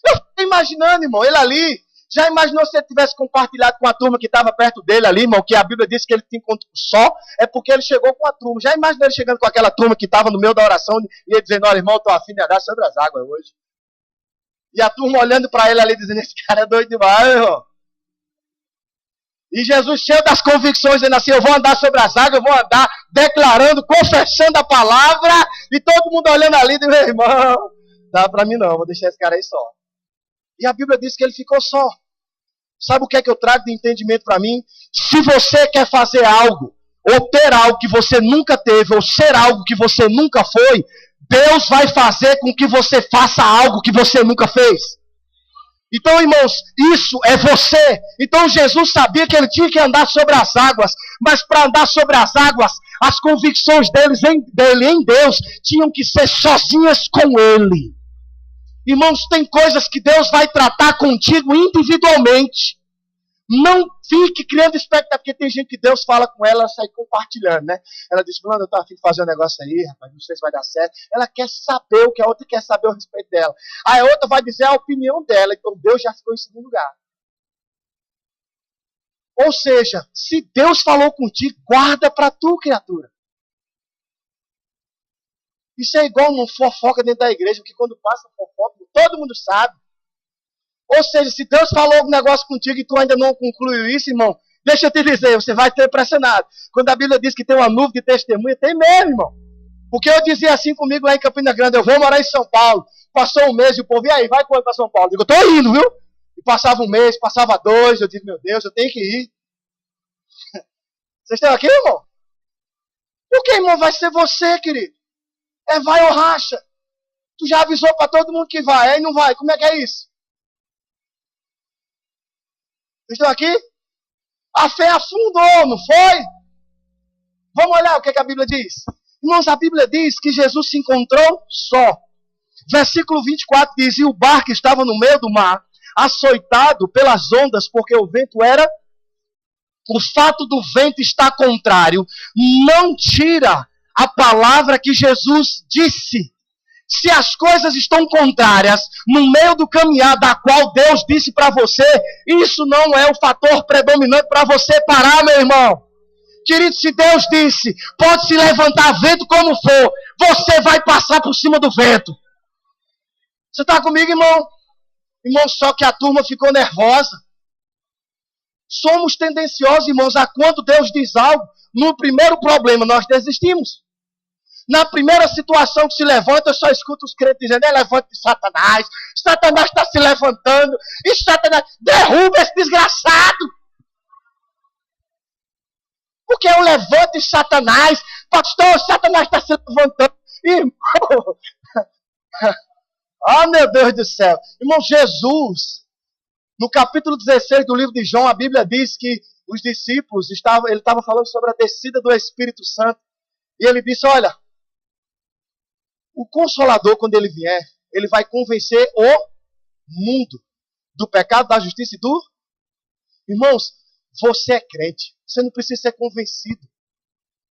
S1: Eu fico imaginando, irmão, ele ali. Já imaginou se ele tivesse compartilhado com a turma que estava perto dele ali, irmão, que a Bíblia disse que ele tinha encontro só, é porque ele chegou com a turma. Já imaginou ele chegando com aquela turma que estava no meio da oração e ele dizendo, olha, irmão, estou afim de andar sobre as águas hoje. E a turma olhando para ele ali, dizendo, esse cara é doido demais, irmão. E Jesus cheio das convicções, dizendo assim, eu vou andar sobre as águas, eu vou andar declarando, confessando a palavra, e todo mundo olhando ali, dizendo, meu irmão, dá para mim não, vou deixar esse cara aí só. E a Bíblia diz que ele ficou só. Sabe o que é que eu trago de entendimento para mim? Se você quer fazer algo, ou ter algo que você nunca teve, ou ser algo que você nunca foi, Deus vai fazer com que você faça algo que você nunca fez. Então, irmãos, isso é você. Então Jesus sabia que ele tinha que andar sobre as águas, mas para andar sobre as águas, as convicções dele em Deus tinham que ser sozinhas com ele. Irmãos, tem coisas que Deus vai tratar contigo individualmente. Não fique criando expectativa, porque tem gente que Deus fala com ela, ela sai compartilhando, né? Ela diz, fulano, eu estou afim de fazer um negócio aí, rapaz, não sei se vai dar certo. Ela quer saber o que a outra quer saber a respeito dela. Aí a outra vai dizer a opinião dela, então Deus já ficou em segundo lugar. Ou seja, se Deus falou contigo, guarda para tu, criatura. Isso é igual uma fofoca dentro da igreja, porque quando passa fofoca, todo mundo sabe. Ou seja, se Deus falou um negócio contigo e tu ainda não concluiu isso, irmão, deixa eu te dizer, você vai ter pressionado. Quando a Bíblia diz que tem uma nuvem de testemunha, tem mesmo, irmão. Porque eu dizia assim comigo lá em Campina Grande, eu vou morar em São Paulo. Passou um mês e o povo, e aí, vai com ele para São Paulo? Eu digo, eu estou indo, viu? E passava um mês, passava 2, eu digo, meu Deus, eu tenho que ir. Vocês estão aqui, irmão? O que, irmão, vai ser você, querido? É vai ou racha. Tu já avisou para todo mundo que vai, aí não vai. Como é que é isso? Vocês estão aqui? A fé afundou, não foi? Vamos olhar o que a Bíblia diz. Irmãos, a Bíblia diz que Jesus se encontrou só. Versículo 24 diz, e o barco estava no meio do mar, açoitado pelas ondas, porque o vento era... O fato do vento estar contrário não tira a palavra que Jesus disse. Se as coisas estão contrárias no meio do caminhar da qual Deus disse para você, isso não é o fator predominante para você parar, meu irmão. Querido, se Deus disse, pode se levantar vento como for, você vai passar por cima do vento. Você está comigo, irmão? Irmão, só que a turma ficou nervosa. Somos tendenciosos, irmãos, a quando Deus diz algo, no primeiro problema nós desistimos. Na primeira situação que se levanta, eu só escuto os crentes dizendo, levante Satanás, Satanás está se levantando, e Satanás, derruba esse desgraçado. Porque é o levante Satanás, pastor, Satanás está se levantando. Irmão, oh meu Deus do céu, irmão, Jesus, no capítulo 16 do livro de João, a Bíblia diz que os discípulos ele estava falando sobre a descida do Espírito Santo, e ele disse, olha, O Consolador, quando ele vier, ele vai convencer o mundo do pecado, da justiça e do... Irmãos, você é crente. Você não precisa ser convencido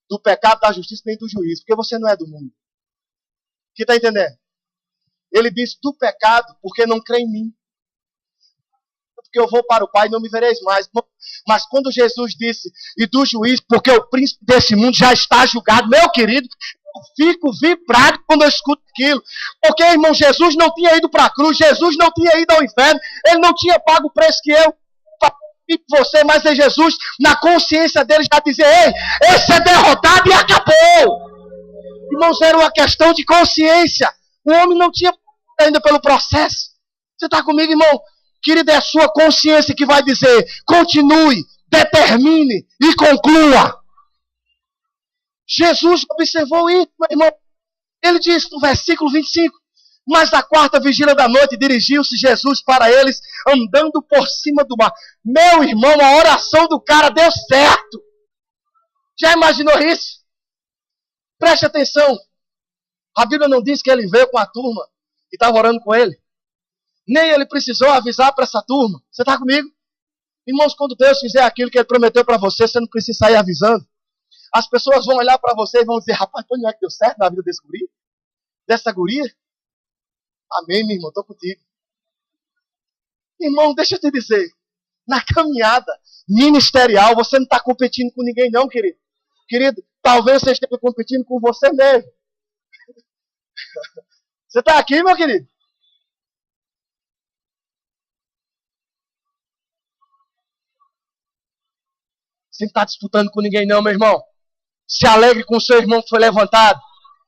S1: do pecado, da justiça nem do juízo, porque você não é do mundo. Que está entendendo? Ele diz do pecado porque não crê em mim. Porque eu vou para o Pai e não me vereis mais. Mas quando Jesus disse, e do juízo, porque o príncipe desse mundo já está julgado, meu querido, eu fico vibrado quando eu escuto aquilo. Porque, irmão, Jesus não tinha ido para a cruz, Jesus não tinha ido ao inferno, ele não tinha pago o preço que eu e você, mas é Jesus, na consciência dele, já dizer, ei, esse é derrotado e acabou. Irmãos, era uma questão de consciência. O homem não tinha ainda pelo processo. Você está comigo, irmão? Querido, é a sua consciência que vai dizer, continue, determine e conclua. Jesus observou isso, meu irmão. Ele diz no versículo 25, mas na quarta vigília da noite dirigiu-se Jesus para eles, andando por cima do mar. Meu irmão, a oração do cara deu certo. Já imaginou isso? Preste atenção. A Bíblia não diz que ele veio com a turma e estava orando com ele. Nem ele precisou avisar para essa turma. Você está comigo? Irmãos, quando Deus fizer aquilo que ele prometeu para você, você não precisa sair avisando. As pessoas vão olhar para você e vão dizer, rapaz, não é que deu certo na vida desse guri? Dessa guria? Amém, meu irmão, estou contigo. Irmão, deixa eu te dizer. Na caminhada ministerial, você não está competindo com ninguém não, querido. Querido, talvez você esteja competindo com você mesmo. Você está aqui, meu querido? Você não está disputando com ninguém não, meu irmão. Se alegre com o seu irmão que foi levantado.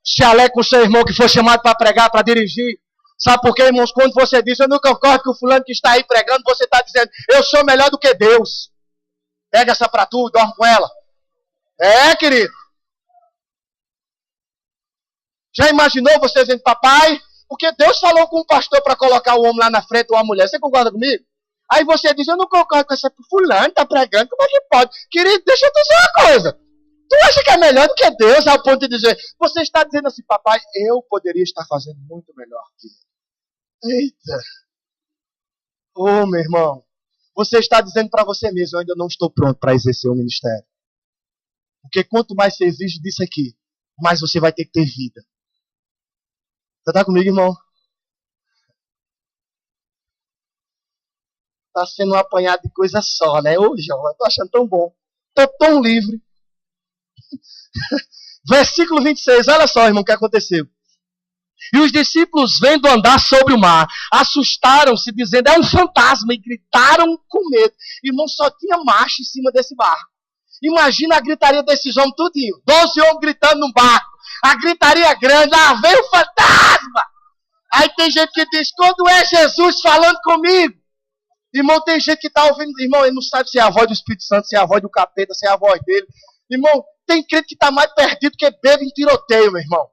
S1: Se alegre com o seu irmão que foi chamado para pregar, para dirigir. Sabe por quê, irmãos? Quando você diz, eu não concordo que o fulano que está aí pregando, você está dizendo, eu sou melhor do que Deus. Pega essa para tu, dorme com ela. É, querido. Já imaginou você dizendo, papai? Porque Deus falou com o pastor para colocar o homem lá na frente ou a mulher. Você concorda comigo? Aí você diz, eu não concordo com essa fulano, está pregando, como é que pode? Querido, deixa eu dizer uma coisa. Tu acha que é melhor do que Deus ao ponto de dizer, você está dizendo assim, papai, eu poderia estar fazendo muito melhor que ele. Eita. Ô, meu irmão, você está dizendo para você mesmo, eu ainda não estou pronto para exercer o ministério. Porque quanto mais você exige disso aqui, mais você vai ter que ter vida. Você está comigo, irmão? Está sendo um apanhado de coisa só, né? Ô, João, eu estou achando tão bom. Estou tão livre. Versículo 26, olha só, irmão, o que aconteceu. E os discípulos, vendo andar sobre o mar, assustaram-se, dizendo, é um fantasma, e gritaram com medo. Irmão, só tinha macho em cima desse barco. Imagina a gritaria desses homens tudinho. 12 homens gritando no barco. A gritaria grande, veio o fantasma. Aí tem gente que diz, quando é Jesus falando comigo? Irmão, tem gente que está ouvindo, irmão, ele não sabe se é a voz do Espírito Santo, se é a voz do capeta, se é a voz dele. Irmão, tem crente que está mais perdido que bebe em tiroteio, meu irmão.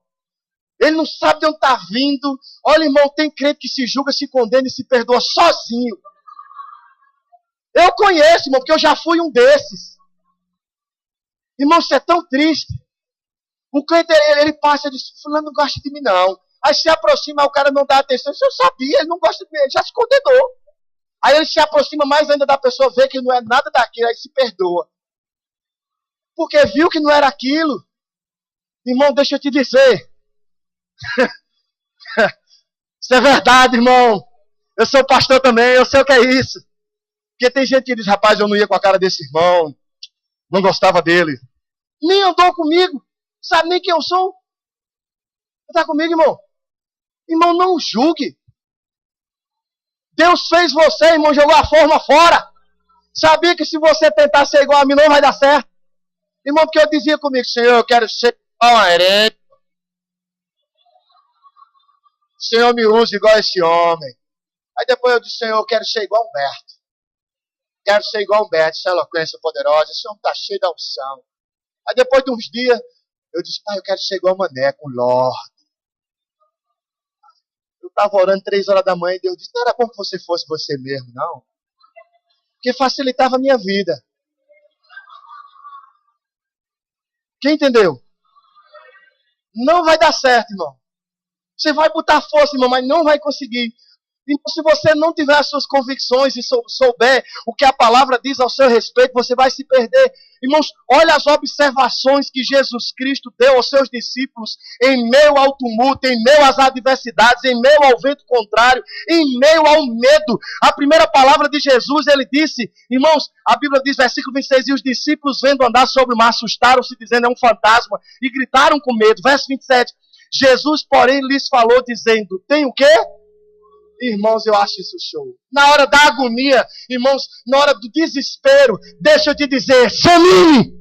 S1: Ele não sabe de onde está vindo. Olha, irmão, tem crente que se julga, se condena e se perdoa sozinho. Eu conheço, irmão, porque eu já fui um desses. Irmão, isso é tão triste. O crente, ele passa e diz, fulano não gosta de mim, não. Aí se aproxima, o cara não dá atenção. Isso eu sabia, ele não gosta de mim, ele já se condenou. Aí ele se aproxima mais ainda da pessoa, vê que não é nada daquilo, aí se perdoa. Porque viu que não era aquilo. Irmão, deixa eu te dizer. Isso é verdade, irmão. Eu sou pastor também, eu sei o que é isso. Porque tem gente que diz, rapaz, eu não ia com a cara desse irmão. Não gostava dele. Nem andou comigo. Sabe nem quem eu sou. Você está comigo, irmão? Irmão, não julgue. Deus fez você, irmão, jogou a forma fora. Sabia que se você tentar ser igual a mim, não vai dar certo. Irmão, porque eu dizia comigo, Senhor, eu quero ser igual a herente. Senhor, me use igual a esse homem. Aí depois eu disse, Senhor, eu quero ser igual a Humberto. Quero ser igual a Humberto, essa eloquência poderosa. Esse homem está cheio da unção. Aí depois de uns dias, eu disse, pai, eu quero ser igual a Maneco, um Lorde. Eu estava orando 3 horas da manhã e Deus disse, não era bom que você fosse você mesmo, não. Porque facilitava a minha vida. Quem entendeu? Não vai dar certo, irmão. Você vai botar força, irmão, mas não vai conseguir. Então, se você não tiver as suas convicções e souber o que a palavra diz ao seu respeito, você vai se perder. Irmãos, olha as observações que Jesus Cristo deu aos seus discípulos em meio ao tumulto, em meio às adversidades, em meio ao vento contrário, em meio ao medo. A primeira palavra de Jesus, ele disse, irmãos, a Bíblia diz, versículo 26, e os discípulos vendo andar sobre o mar assustaram-se, dizendo, é um fantasma, e gritaram com medo. Verso 27, Jesus, porém, lhes falou, dizendo, tem o quê? Irmãos, eu acho isso show. Na hora da agonia, irmãos, na hora do desespero, deixa eu te dizer, se anime!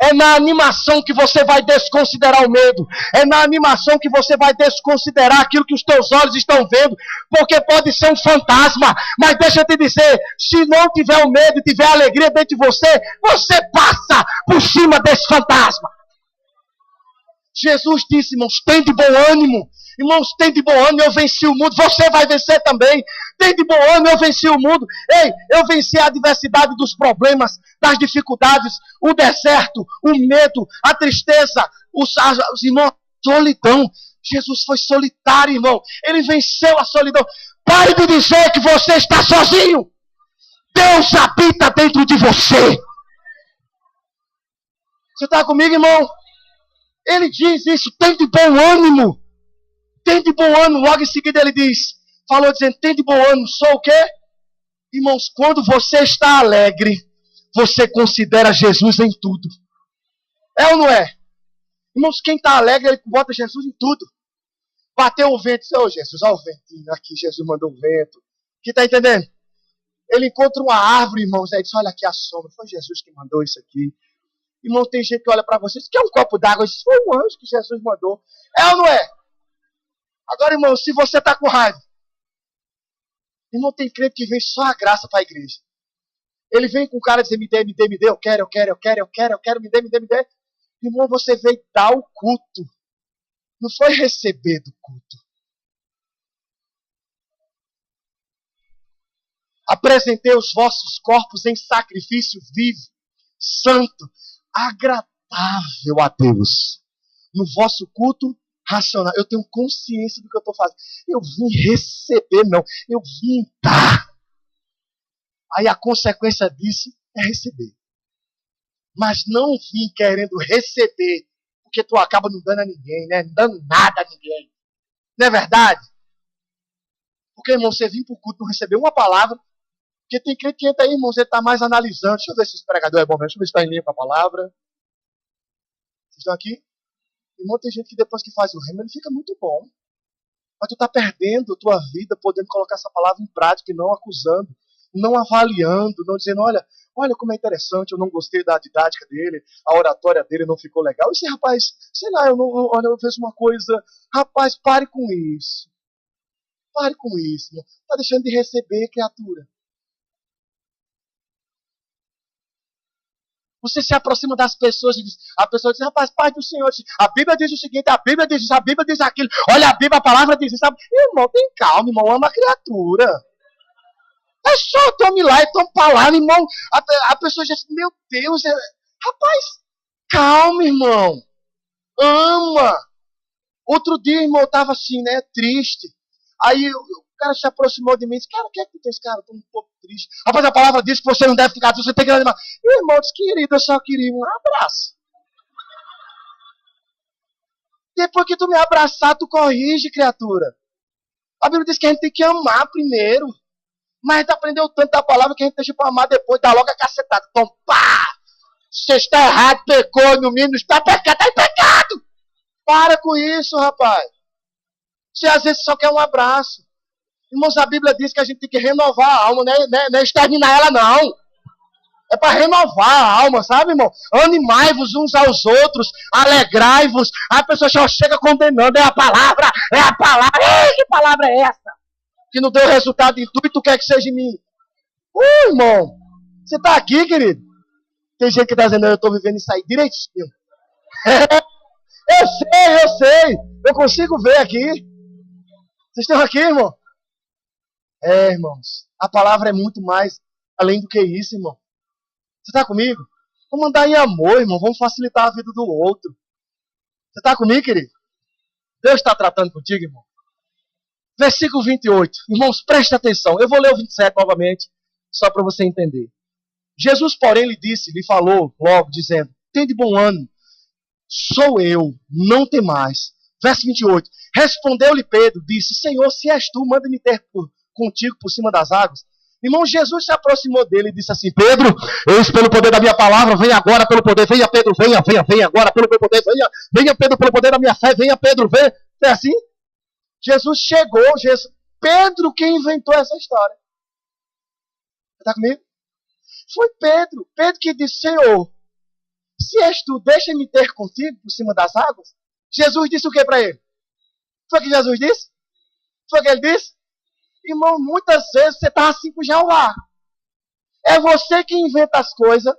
S1: É na animação que você vai desconsiderar o medo. É na animação que você vai desconsiderar aquilo que os teus olhos estão vendo. Porque pode ser um fantasma. Mas deixa eu te dizer, se não tiver o medo e tiver a alegria dentro de você, você passa por cima desse fantasma. Jesus disse, irmãos, tem de bom ânimo. Irmãos, tem de bom ânimo, eu venci o mundo. Você vai vencer também. Tem de bom ânimo, eu venci o mundo. Ei, eu venci a adversidade dos problemas, das dificuldades, o deserto, o medo, a tristeza, os irmãos, a solidão. Jesus foi solitário, irmão. Ele venceu a solidão. Pare de dizer que você está sozinho. Deus habita dentro de você. Você está comigo, irmão? Ele diz isso, tem de bom ânimo. Tem de bom ânimo. Logo em seguida ele diz, falou dizendo, tem de bom ânimo. Sou o quê? Irmãos, quando você está alegre, você considera Jesus em tudo. É ou não é? Irmãos, quem está alegre, ele bota Jesus em tudo. Bateu o vento, disse, Jesus, olha o ventinho aqui, Jesus mandou o vento. Que está entendendo? Ele encontra uma árvore, irmãos, aí diz, olha aqui a sombra, foi Jesus que mandou isso aqui. Irmão, tem gente que olha para você, quer um copo d'água? Isso foi um anjo que Jesus mandou. É ou não é? Agora, irmão, se você está com raiva, irmão, tem crente que vem só a graça para a igreja. Ele vem com o cara dizer, me dê, eu quero, me dê. Irmão, você veio dar o culto. Não foi receber do culto. Apresentei os vossos corpos em sacrifício vivo, santo, agradável a Deus. No vosso culto racional. Eu tenho consciência do que eu estou fazendo. Eu vim receber, não. Eu vim dar. Aí a consequência disso é receber. Mas não vim querendo receber, porque tu acaba não dando a ninguém, né? Não dando nada a ninguém. Não é verdade? Porque, irmão, você vir para o culto não receber uma palavra, porque tem crente que entra aí, irmão, você está mais analisando. Deixa eu ver se esse pregador é bom mesmo. Deixa eu ver se está em linha com a palavra. Vocês estão aqui? Irmão, tem gente que depois que faz o rema, ele fica muito bom. Mas tu está perdendo a tua vida podendo colocar essa palavra em prática e não acusando, não avaliando, não dizendo, olha como é interessante, eu não gostei da didática dele, a oratória dele não ficou legal. Esse rapaz, sei lá, eu fiz uma coisa. Rapaz, pare com isso. Pare com isso. Está deixando de receber, criatura. Você se aproxima das pessoas e diz, a pessoa diz, rapaz, Pai do Senhor, a Bíblia diz o seguinte, a Bíblia diz isso, a Bíblia diz aquilo. Olha a Bíblia, a palavra diz isso. Irmão, tem calma, irmão, ama a criatura. É só tome lá e tome palavra, irmão. A pessoa já diz, meu Deus, rapaz, calma, irmão. Ama. Outro dia, irmão, eu estava assim, né, triste. Aí o cara se aproximou de mim e disse, cara, o que é que tu tem? Cara, eu estou um pouco triste. Rapaz, a palavra diz que você não deve ficar triste, você tem que animar. E o irmão disse, querido, eu só queria um abraço. Depois que tu me abraçar, tu corrige, criatura. A Bíblia diz que a gente tem que amar primeiro. Mas a gente aprendeu tanto da palavra que a gente deixa para amar depois, dá logo a cacetada. Então, pá! Você está errado, pecou, no mínimo, está pecado, está em pecado! Para com isso, rapaz. Você às vezes só quer um abraço. Irmãos, a Bíblia diz que a gente tem que renovar a alma, não é exterminar ela, não. É para renovar a alma, sabe, irmão? Animai-vos uns aos outros, alegrai-vos. A pessoa só chega condenando, é a palavra. Ei, que palavra é essa? Que não deu resultado em tu e tu quer que seja em mim. Irmão, você está aqui, querido? Tem gente que está dizendo, eu estou vivendo isso aí direitinho. Eu sei. Eu consigo ver aqui. Vocês estão aqui, irmão? Irmãos, a palavra é muito mais além do que isso, irmão. Você está comigo? Vamos andar em amor, irmão. Vamos facilitar a vida do outro. Você está comigo, querido? Deus está tratando contigo, irmão. Versículo 28. Irmãos, preste atenção. Eu vou ler o 27 novamente, só para você entender. Jesus, porém, lhe falou logo, dizendo: tende bom ânimo, sou eu, não temais. Verso 28. Respondeu-lhe Pedro, disse: Senhor, se és tu, manda-me ter contigo por cima das águas. Irmão, Jesus se aproximou dele e disse assim: Pedro, eis pelo poder da minha palavra, venha agora pelo poder, venha Pedro, venha agora pelo meu poder, venha Pedro pelo poder da minha fé, venha Pedro, venha. É assim? Jesus chegou, Pedro quem inventou essa história. Está comigo? Foi Pedro que disse: Senhor, se és tu, deixa-me ter contigo por cima das águas. Jesus disse o que para ele? Foi o que Jesus disse? Foi o que ele disse? Irmão, muitas vezes você está assim com Jeová. É você que inventa as coisas.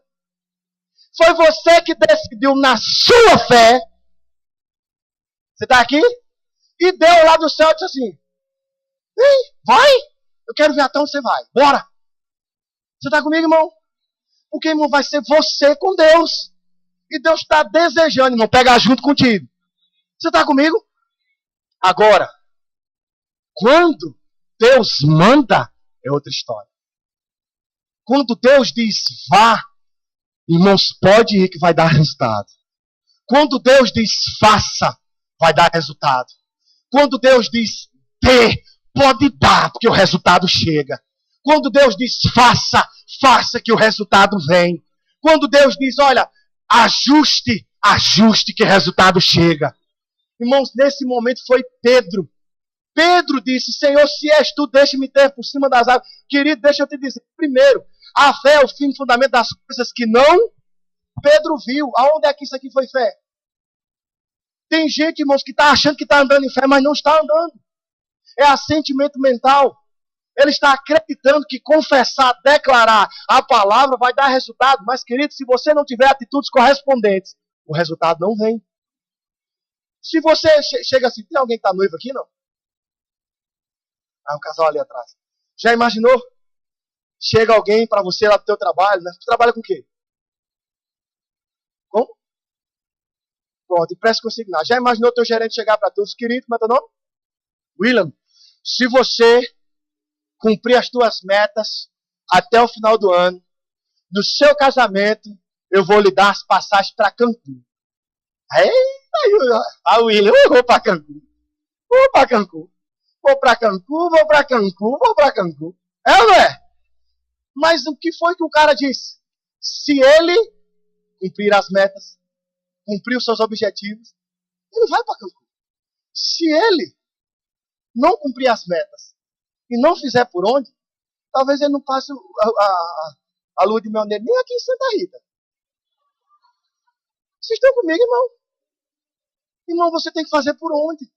S1: Foi você que decidiu na sua fé. Você está aqui? E Deus lá do céu disse assim: ei, vai, eu quero ver até onde você vai. Bora. Você está comigo, irmão? Porque, irmão, vai ser você com Deus. E Deus está desejando, irmão, pegar junto contigo. Você está comigo? Agora, quando Deus manda, é outra história. Quando Deus diz vá, irmãos, pode ir que vai dar resultado. Quando Deus diz faça, vai dar resultado. Quando Deus diz dê, pode dar, porque o resultado chega. Quando Deus diz faça, faça que o resultado vem. Quando Deus diz, olha, ajuste, ajuste que o resultado chega. Irmãos, nesse momento foi Pedro. Pedro disse: Senhor, se és tu, deixa-me ter por cima das águas. Querido, deixa eu te dizer. Primeiro, a fé é o fim e fundamento das coisas que não Pedro viu. Aonde é que isso aqui foi fé? Tem gente, irmãos, que está achando que está andando em fé, mas não está andando. É assentimento mental. Ele está acreditando que confessar, declarar a palavra vai dar resultado. Mas, querido, se você não tiver atitudes correspondentes, o resultado não vem. Se você chega assim, tem alguém que está noivo aqui, não? Ah, um casal ali atrás. Já imaginou? Chega alguém para você lá do teu trabalho, né? Você trabalha com o quê? Como? Pronto, empresta consignado. Já imaginou o teu gerente chegar para tu, querido, como é teu nome? William, se você cumprir as tuas metas até o final do ano, no seu casamento, eu vou lhe dar as passagens para Cancún. William, eu vou para Cancún. Vou para Cancún. Vou para Cancún, vou para Cancún, vou para Cancún. É ou não é? Mas o que foi que o cara disse? Se ele cumprir as metas, cumprir os seus objetivos, ele vai para Cancún. Se ele não cumprir as metas e não fizer por onde, talvez ele não passe a lua de mel nele nem aqui em Santa Rita. Vocês estão comigo, irmão? Irmão, você tem que fazer por onde?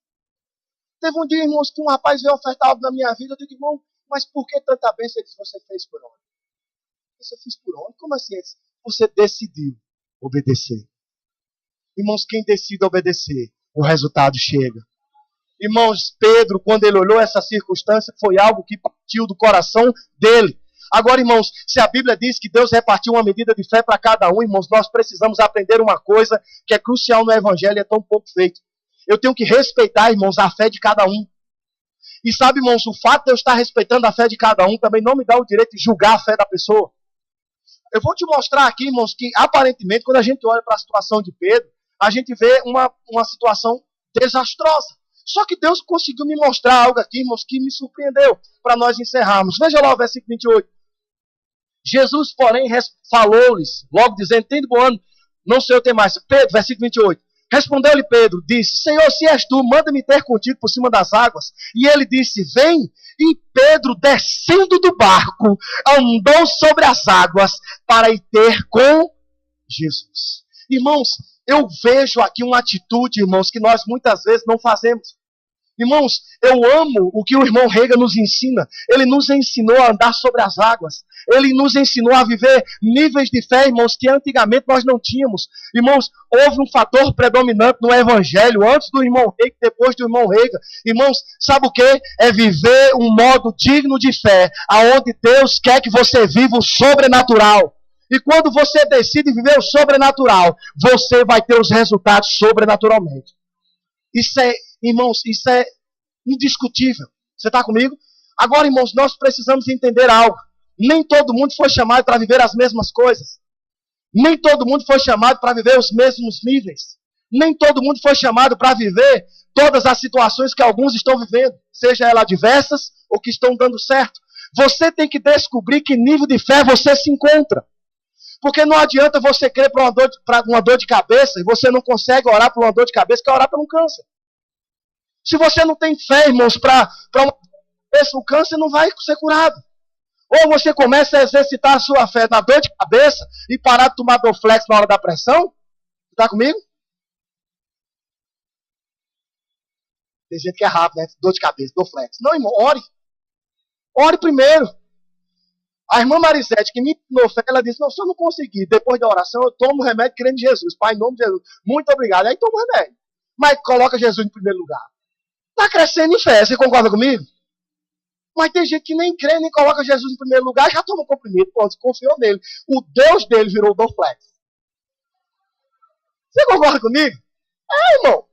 S1: Teve um dia, irmãos, que um rapaz veio ofertar algo na minha vida. Eu digo: irmão, mas por que tanta bênção? Ele disse: você fez por onde? Eu fiz por onde? Como assim? Ele disse: você decidiu obedecer. Irmãos, quem decide obedecer, o resultado chega. Irmãos, Pedro, quando ele olhou essa circunstância, foi algo que partiu do coração dele. Agora, irmãos, se a Bíblia diz que Deus repartiu uma medida de fé para cada um, irmãos, nós precisamos aprender uma coisa que é crucial no Evangelho e é tão pouco feito. Eu tenho que respeitar, irmãos, a fé de cada um. E sabe, irmãos, o fato de eu estar respeitando a fé de cada um também não me dá o direito de julgar a fé da pessoa. Eu vou te mostrar aqui, irmãos, que aparentemente, quando a gente olha para a situação de Pedro, a gente vê uma situação desastrosa. Só que Deus conseguiu me mostrar algo aqui, irmãos, que me surpreendeu, para nós encerrarmos. Veja lá o versículo 28. Jesus, porém, falou-lhes, logo dizendo: tende bom ânimo, não sei eu ter mais. Pedro, versículo 28. Respondeu-lhe Pedro, disse: Senhor, se és tu, manda-me ter contigo por cima das águas. E ele disse: vem. E Pedro, descendo do barco, andou sobre as águas para ir ter com Jesus. Irmãos, eu vejo aqui uma atitude, irmãos, que nós muitas vezes não fazemos. Irmãos, eu amo o que o irmão Rega nos ensina. Ele nos ensinou a andar sobre as águas. Ele nos ensinou a viver níveis de fé, irmãos, que antigamente nós não tínhamos. Irmãos, houve um fator predominante no Evangelho, antes do irmão Rega, depois do irmão Rega. Irmãos, sabe o que? É viver um modo digno de fé, aonde Deus quer que você viva o sobrenatural. E quando você decide viver o sobrenatural, você vai ter os resultados sobrenaturalmente. Isso é Irmãos, isso é indiscutível. Você está comigo? Agora, irmãos, nós precisamos entender algo. Nem todo mundo foi chamado para viver as mesmas coisas. Nem todo mundo foi chamado para viver os mesmos níveis. Nem todo mundo foi chamado para viver todas as situações que alguns estão vivendo, seja elas adversas ou que estão dando certo. Você tem que descobrir que nível de fé você se encontra. Porque não adianta você crer para uma dor de cabeça e você não consegue orar por uma dor de cabeça, que é orar por um câncer. Se você não tem fé, irmãos, para o câncer não vai ser curado. Ou você começa a exercitar a sua fé na dor de cabeça e parar de tomar Dorflex na hora da pressão. Está comigo? Tem gente que é rápido, né? Dor de cabeça, Dorflex. Não, irmão, ore. Ore primeiro. A irmã Marisete, que me ensinou fé, ela disse, não, se eu não conseguir, depois da oração, eu tomo o remédio crendo em Jesus. Pai, em nome de Jesus. Muito obrigado. Aí toma o remédio. Mas coloca Jesus em primeiro lugar. Está crescendo em fé. Você concorda comigo? Mas tem gente que nem crê, nem coloca Jesus em primeiro lugar, já toma o comprimido, pronto, confiou nele. O Deus dele virou o Dorflex. Você concorda comigo? É, irmão.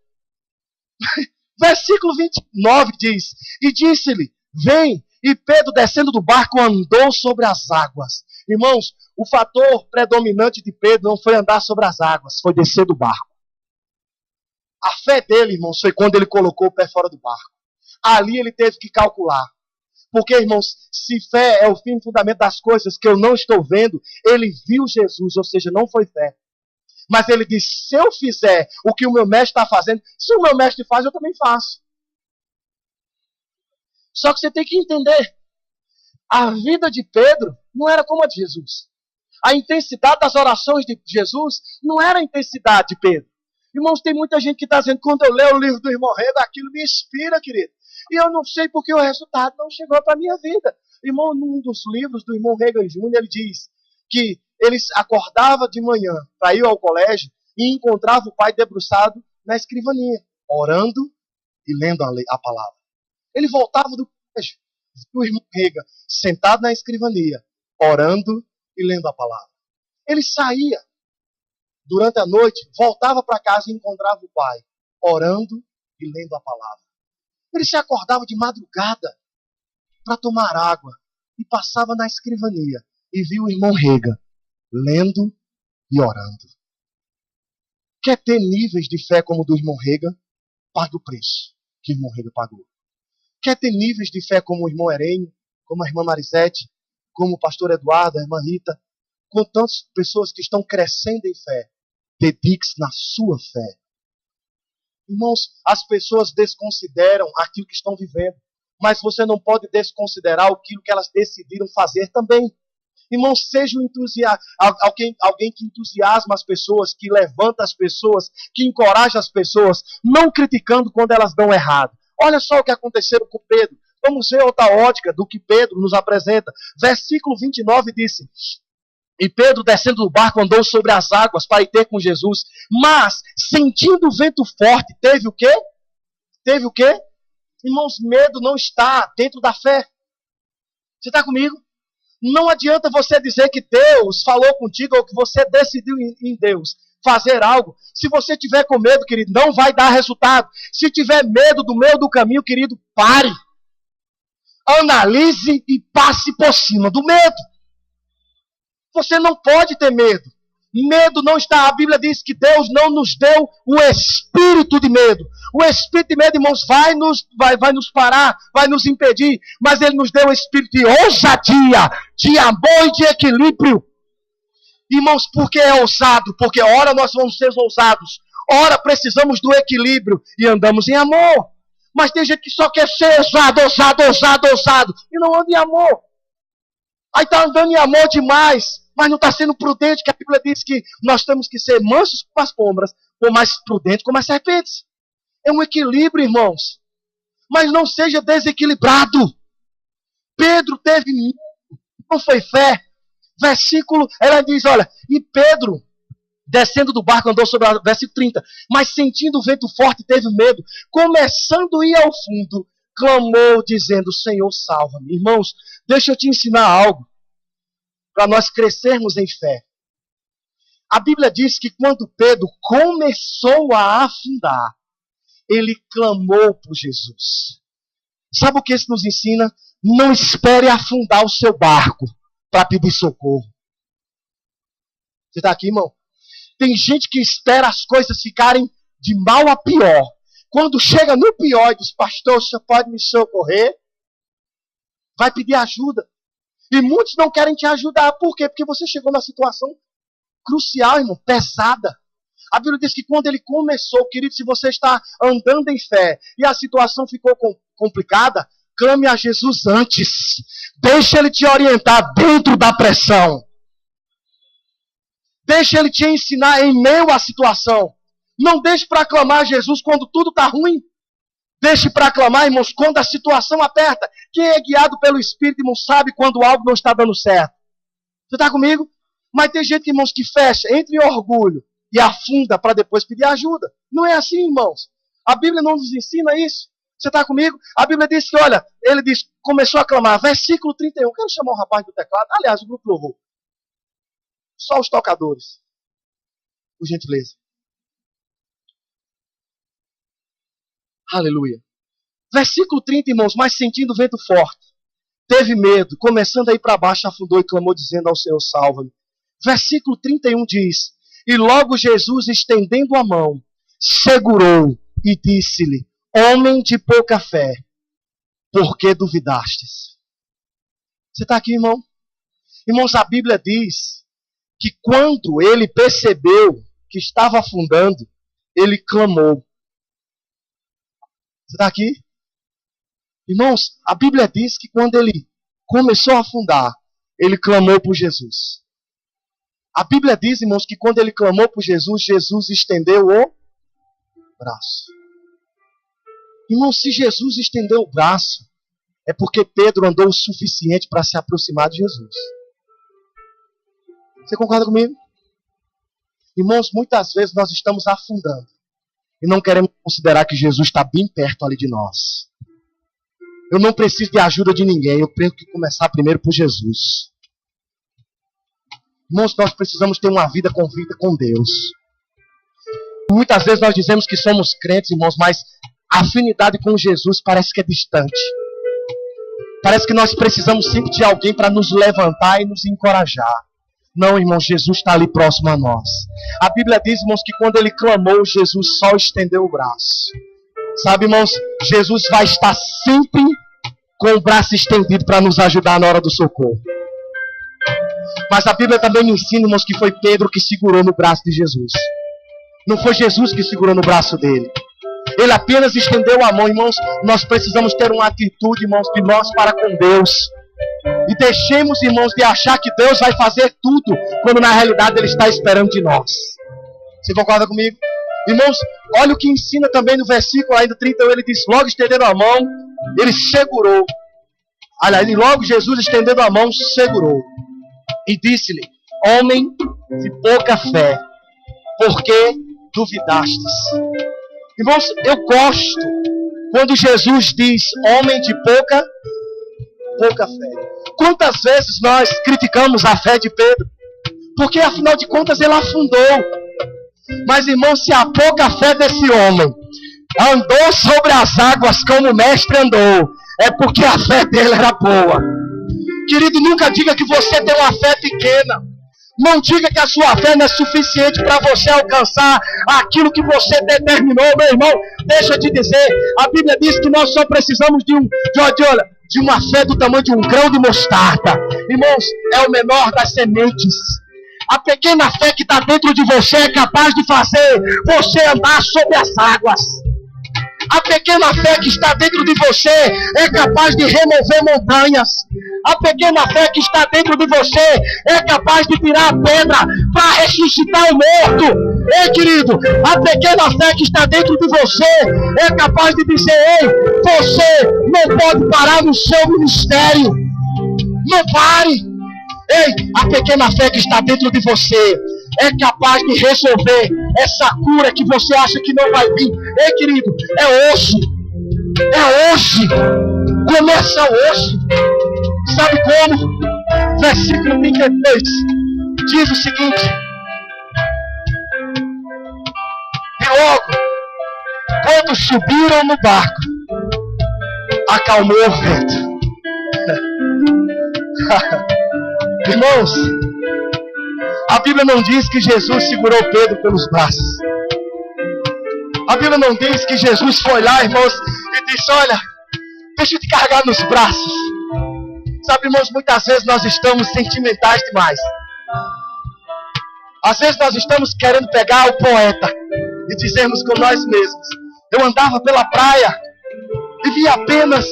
S1: Versículo 29 diz, e disse-lhe, vem, e Pedro, descendo do barco, andou sobre as águas. Irmãos, o fator predominante de Pedro não foi andar sobre as águas, foi descer do barco. A fé dele, irmãos, foi quando ele colocou o pé fora do barco. Ali ele teve que calcular. Porque, irmãos, se fé é o fim e fundamento das coisas que eu não estou vendo, ele viu Jesus, ou seja, não foi fé. Mas ele disse, se eu fizer o que o meu mestre está fazendo, se o meu mestre faz, eu também faço. Só que você tem que entender, a vida de Pedro não era como a de Jesus. A intensidade das orações de Jesus não era a intensidade de Pedro. Irmãos, tem muita gente que está dizendo, quando eu leio o livro do irmão Rega, aquilo me inspira, querido. E eu não sei porque o resultado não chegou para a minha vida. Irmão, num dos livros do irmão Reagan Jr., ele diz que ele acordava de manhã para ir ao colégio e encontrava o pai debruçado na escrivaninha, orando e lendo a palavra. Ele voltava do colégio, viu o irmão Reagan sentado na escrivania, orando e lendo a palavra. Ele saía durante a noite, voltava para casa e encontrava o pai, orando e lendo a palavra. Ele se acordava de madrugada para tomar água e passava na escrivania e viu o irmão Reagan lendo e orando. Quer ter níveis de fé como o do irmão Reagan? Pague o preço que o irmão Reagan pagou. Quer ter níveis de fé como o irmão Herênio, como a irmã Marisete, como o pastor Eduardo, a irmã Rita, com tantas pessoas que estão crescendo em fé? Dedique-se na sua fé. Irmãos, as pessoas desconsideram aquilo que estão vivendo, mas você não pode desconsiderar aquilo que elas decidiram fazer também. Irmãos, seja um alguém que entusiasma as pessoas, que levanta as pessoas, que encoraja as pessoas, não criticando quando elas dão errado. Olha só o que aconteceu com Pedro. Vamos ver outra ótica do que Pedro nos apresenta. Versículo 29 disse, e Pedro, descendo do barco, andou sobre as águas para ir ter com Jesus. Mas, sentindo o vento forte, teve o quê? Teve o quê? Irmãos, medo não está dentro da fé. Você está comigo? Não adianta você dizer que Deus falou contigo ou que você decidiu em Deus fazer algo. Se você tiver com medo, querido, não vai dar resultado. Se tiver medo do meio do caminho, querido, pare. Analise e passe por cima do medo. Você não pode ter medo. Medo não está. A Bíblia diz que Deus não nos deu o espírito de medo. O espírito de medo, irmãos, vai nos parar, vai nos impedir. Mas Ele nos deu o espírito de ousadia, de amor e de equilíbrio. Irmãos, por que é ousado? Porque ora nós vamos ser ousados. Ora precisamos do equilíbrio e andamos em amor. Mas tem gente que só quer ser ousado. E não anda em amor. Aí está andando em amor demais, mas não está sendo prudente, que a Bíblia diz que nós temos que ser mansos como as pombras, ou mais prudentes como as serpentes. É um equilíbrio, irmãos. Mas não seja desequilibrado. Pedro teve medo, não foi fé. Versículo, ela diz, olha, e Pedro, descendo do barco, andou sobre o versículo 30, mas sentindo o vento forte, teve medo. Começando a ir ao fundo, clamou, dizendo, Senhor, salva-me. Irmãos, deixa eu te ensinar algo, para nós crescermos em fé. A Bíblia diz que quando Pedro começou a afundar, ele clamou por Jesus. Sabe o que isso nos ensina? Não espere afundar o seu barco para pedir socorro. Você está aqui, irmão? Tem gente que espera as coisas ficarem de mal a pior. Quando chega no pior e diz, pastor, o senhor pode me socorrer? Vai pedir ajuda. E muitos não querem te ajudar. Por quê? Porque você chegou numa situação crucial, irmão, pesada. A Bíblia diz que quando ele começou, querido, se você está andando em fé e a situação ficou complicada, clame a Jesus antes. Deixa ele te orientar dentro da pressão. Deixa ele te ensinar em meio à situação. Não deixe para clamar a Jesus quando tudo está ruim. Deixe para clamar, irmãos, quando a situação aperta. Quem é guiado pelo Espírito, irmão, sabe quando algo não está dando certo. Você está comigo? Mas tem gente, irmãos, que fecha, entra em orgulho e afunda para depois pedir ajuda. Não é assim, irmãos. A Bíblia não nos ensina isso. Você está comigo? A Bíblia diz que, olha, ele diz, começou a clamar, versículo 31. Quero chamar o rapaz do teclado. Aliás, o grupo louvor. Só os tocadores. Por gentileza. Aleluia. Versículo 30, irmãos, mas sentindo o vento forte, teve medo, começando a ir para baixo, afundou e clamou, dizendo ao Senhor, salva-me. Versículo 31 diz, e logo Jesus, estendendo a mão, segurou e disse-lhe, homem de pouca fé, por que duvidastes? Você está aqui, irmão? Irmãos, a Bíblia diz que quando ele percebeu que estava afundando, ele clamou. Você está aqui? Irmãos, a Bíblia diz que quando ele começou a afundar, ele clamou por Jesus. A Bíblia diz, irmãos, que quando ele clamou por Jesus, Jesus estendeu o braço. Irmãos, se Jesus estendeu o braço, é porque Pedro andou o suficiente para se aproximar de Jesus. Você concorda comigo? Irmãos, muitas vezes nós estamos afundando e não queremos considerar que Jesus está bem perto ali de nós. Eu não preciso de ajuda de ninguém, eu tenho que começar primeiro por Jesus. Irmãos, nós precisamos ter uma vida convicta com Deus. Muitas vezes nós dizemos que somos crentes, irmãos, mas a afinidade com Jesus parece que é distante. Parece que nós precisamos sempre de alguém para nos levantar e nos encorajar. Não, irmãos, Jesus está ali próximo a nós. A Bíblia diz, irmãos, que quando ele clamou, Jesus só estendeu o braço. Sabe, irmãos, Jesus vai estar sempre com o braço estendido para nos ajudar na hora do socorro. Mas a Bíblia também me ensina, irmãos, que foi Pedro que segurou no braço de Jesus. Não foi Jesus que segurou no braço dele. Ele apenas estendeu a mão, irmãos. Nós precisamos ter uma atitude, irmãos, de nós para com Deus. E deixemos, irmãos, de achar que Deus vai fazer tudo, quando na realidade Ele está esperando de nós. Você concorda comigo? Irmãos, olha o que ensina também no versículo ainda 31, ele diz, logo estendendo a mão, ele segurou. Olha, e logo Jesus estendendo a mão, segurou. E disse-lhe, homem de pouca fé, por que duvidastes? Irmãos, eu gosto quando Jesus diz, homem de pouca fé. Quantas vezes nós criticamos a fé de Pedro? Porque afinal de contas ele afundou. Mas, irmão, se a pouca fé desse homem andou sobre as águas como o mestre andou, é porque a fé dele era boa. Querido, nunca diga que você tem uma fé pequena. Não diga que a sua fé não é suficiente para você alcançar aquilo que você determinou, meu irmão. Deixa eu te dizer, a Bíblia diz que nós só precisamos de uma fé do tamanho de um grão de mostarda. Irmãos, é o menor das sementes. A pequena fé que está dentro de você é capaz de fazer você andar sobre as águas. A pequena fé que está dentro de você é capaz de remover montanhas. A pequena fé que está dentro de você é capaz de tirar a pedra para ressuscitar o morto. Ei, querido, a pequena fé que está dentro de você é capaz de dizer, ei, você não pode parar no seu ministério. Não pare. Ei, a pequena fé que está dentro de você é capaz de resolver essa cura que você acha que não vai vir. Ei, querido, é hoje. É hoje. Começa hoje. Sabe como? Versículo 32 diz o seguinte. E logo, quando subiram no barco, acalmou o vento. Irmãos, a Bíblia não diz que Jesus segurou Pedro pelos braços. A Bíblia não diz que Jesus foi lá, irmãos, e disse: olha, deixa eu te carregar nos braços. Sabe, irmãos, muitas vezes nós estamos sentimentais demais. Às vezes nós estamos querendo pegar o poeta e dizermos com nós mesmos: eu andava pela praia e vi apenas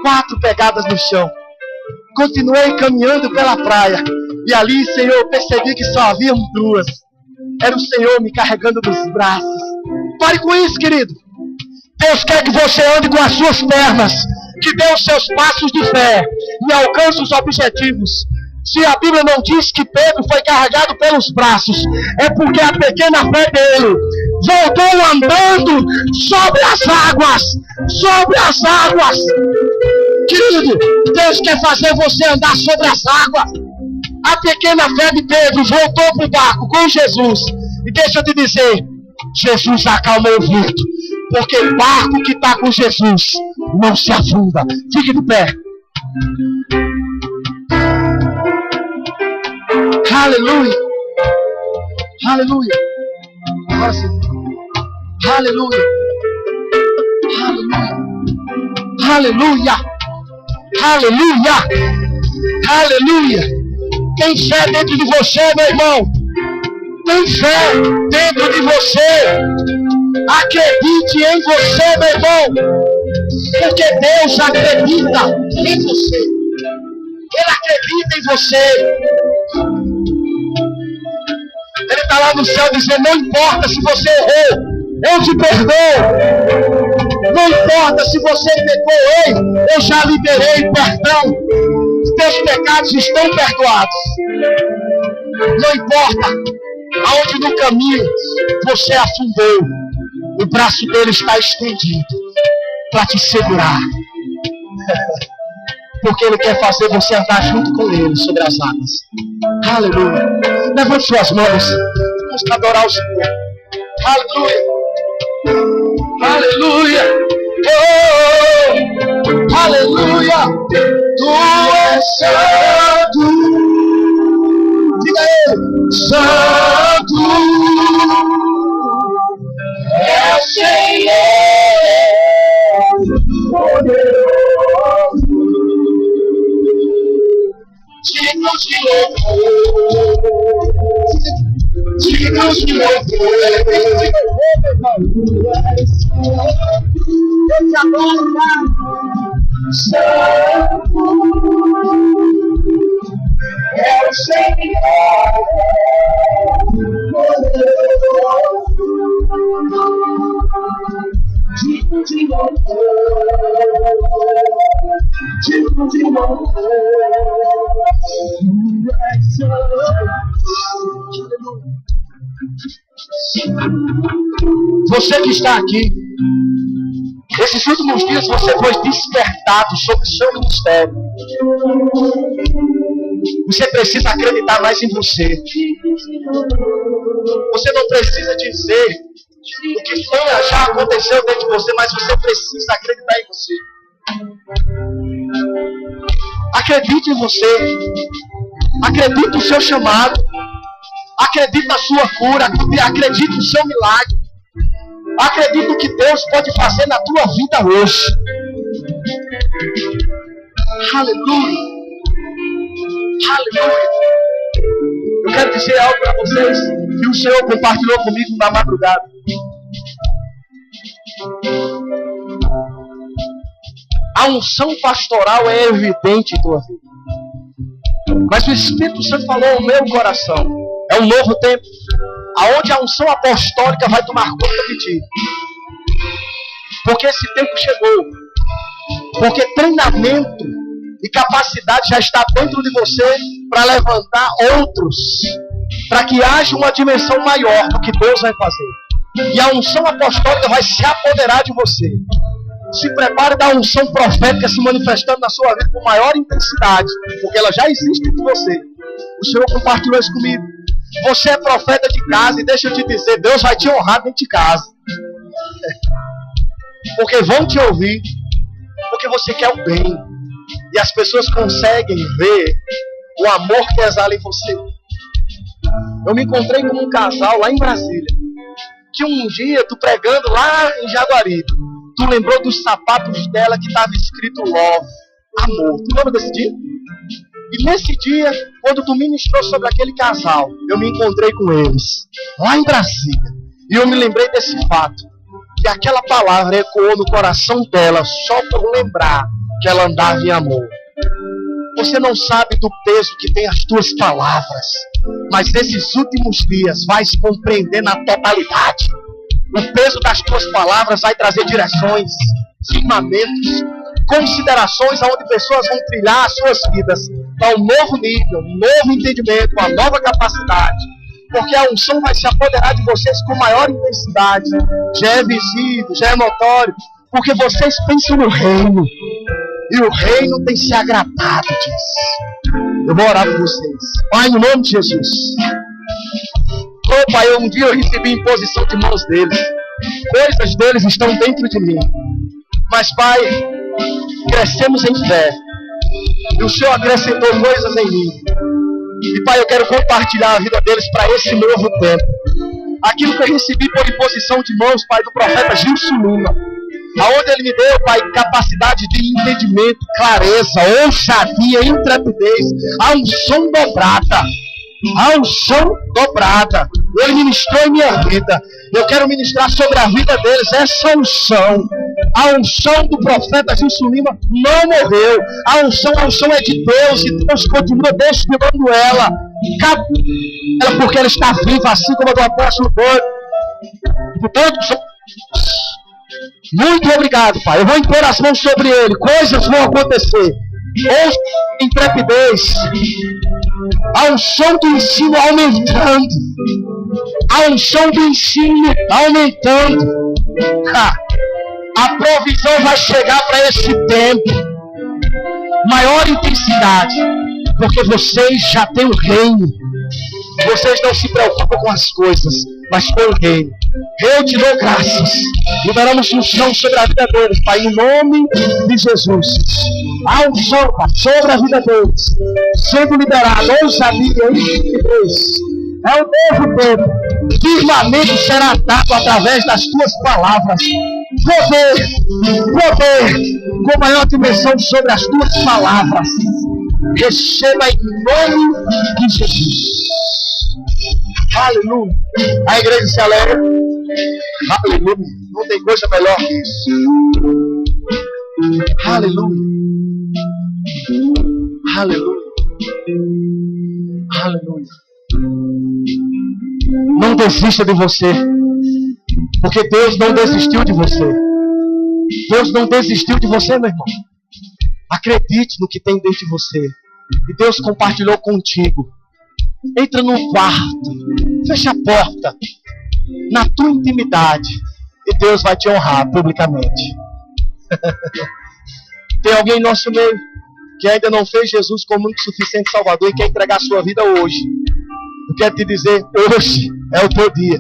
S1: 4 pegadas no chão. Continuei caminhando pela praia e ali, Senhor, eu percebi que só haviam 2. Era o Senhor me carregando nos braços. Pare com isso, querido. Deus quer que você ande com as suas pernas, que dê os seus passos de fé e alcance os objetivos. Se a Bíblia não diz que Pedro foi carregado pelos braços, é porque a pequena fé dele voltou andando sobre as águas. Sobre as águas. Querido, Deus quer fazer você andar sobre as águas. A pequena fé de Pedro voltou para o barco com Jesus. E deixa eu te dizer, Jesus acalmou o vento. Porque barco que está com Jesus não se afunda. Fique de pé. Aleluia. Aleluia. Agora sim. Aleluia. Aleluia. Aleluia. Aleluia. Aleluia. Tem fé dentro de você, meu irmão. Tem fé dentro de você. Acredite em você, meu irmão. Porque Deus acredita em você. Ele acredita em você. Ele está lá no céu dizendo: não importa se você errou, eu te perdoo. Não importa se você pecou, ei, eu já liberei perdão. Os teus pecados estão perdoados. Não importa aonde no caminho você afundou, o braço dele está estendido para te segurar. Porque ele quer fazer você andar junto com ele sobre as águas. Aleluia. Levante suas mãos. Vamos adorar o Senhor. Aleluia. Aleluia. Oh, aleluia. Tu és santo. Diga ele. Santo é o Senhor. Poderoso. Digno de louvor, digno de louvor, eu te adoro, Santo é o Senhor, poderoso, digno de louvor, digno de louvor. Você que está aqui, esses últimos dias você foi despertado sobre o seu ministério. Você precisa acreditar mais em você. Você não precisa dizer o que já aconteceu dentro de você, mas você precisa acreditar em você. Acredite em você. Acredite no seu chamado. Acredite na sua cura. Acredite no seu milagre. Acredite no que Deus pode fazer na tua vida hoje. Aleluia. Aleluia. Eu quero dizer algo para vocês que o Senhor compartilhou comigo na madrugada. A unção pastoral é evidente em tua vida. Mas o Espírito Santo falou ao meu coração: é um novo tempo, aonde a unção apostólica vai tomar conta de ti. Porque esse tempo chegou. Porque treinamento e capacidade já está dentro de você para levantar outros, para que haja uma dimensão maior do que Deus vai fazer. E a unção apostólica vai se apoderar de você. Se prepare da unção profética se manifestando na sua vida com maior intensidade, porque ela já existe em você. O Senhor compartilhou isso comigo. Você é profeta de casa e deixa eu te dizer, Deus vai te honrar dentro de casa. Porque vão te ouvir, porque você quer o bem. E as pessoas conseguem ver o amor que exala em você. Eu me encontrei com um casal lá em Brasília, que um dia, tu pregando lá em Jaguaribe, tu lembrou dos sapatos dela que estava escrito love, amor. Tu lembra desse dia? E nesse dia, quando tu ministrou sobre aquele casal, eu me encontrei com eles, lá em Brasília. E eu me lembrei desse fato, que aquela palavra ecoou no coração dela, só por lembrar que ela andava em amor. Você não sabe do peso que tem as tuas palavras, mas nesses últimos dias vai se compreender na totalidade. O peso das tuas palavras vai trazer direções, firmamentos, considerações aonde pessoas vão trilhar as suas vidas para um novo nível, um novo entendimento, uma nova capacidade. Porque a unção vai se apoderar de vocês com maior intensidade. Já é visível, já é notório, porque vocês pensam no reino. E o reino tem se agradado disso. Eu vou orar por vocês. Pai, no nome de Jesus. Oh, Pai, um dia eu recebi imposição de mãos deles. Coisas deles estão dentro de mim. Mas, Pai, crescemos em fé. E o Senhor acrescentou coisas em mim. E, Pai, eu quero compartilhar a vida deles para esse novo tempo. Aquilo que eu recebi por imposição de mãos, Pai, do profeta Gilson Lima. Aonde ele me deu, Pai, capacidade de entendimento, clareza, ousadia, intrepidez, a unção dobrada. A unção dobrada. Ele ministrou em minha vida. Eu quero ministrar sobre a vida deles essa unção. A unção do profeta Gilson Lima não morreu. A unção é de Deus. E Deus continua destilando ela. Porque ela está viva, assim como a do apóstolo Paulo. Portanto, muito obrigado, Pai. Eu vou impor as mãos sobre ele. Coisas vão acontecer. Ouça intrepidez. A unção do ensino aumentando. A unção do ensino aumentando. A provisão vai chegar para esse tempo. Maior intensidade. Porque vocês já têm o reino. Vocês não se preocupam com as coisas, mas com o reino. Eu te dou graças. Liberamos unção sobre a vida deles, Pai, em nome de Jesus. A unção, Pai, sobre a vida deles, sendo liberado, ousadia e Deus. É o novo tempo. Firmamento será dado através das tuas palavras. Poder, com maior dimensão sobre as tuas palavras. Receba em nome de Jesus. Aleluia. A igreja se alegra. Aleluia. Não tem coisa melhor que isso. Aleluia. Aleluia. Aleluia. Não desista de você. Porque Deus não desistiu de você. Deus não desistiu de você, meu irmão. Acredite no que tem dentro de você. E Deus compartilhou contigo. Entra num quarto. Fecha a porta. Na tua intimidade. E Deus vai te honrar publicamente. Tem alguém em nosso meio que ainda não fez Jesus como único suficiente Salvador e quer entregar a sua vida hoje. Eu quero te dizer, hoje é o teu dia.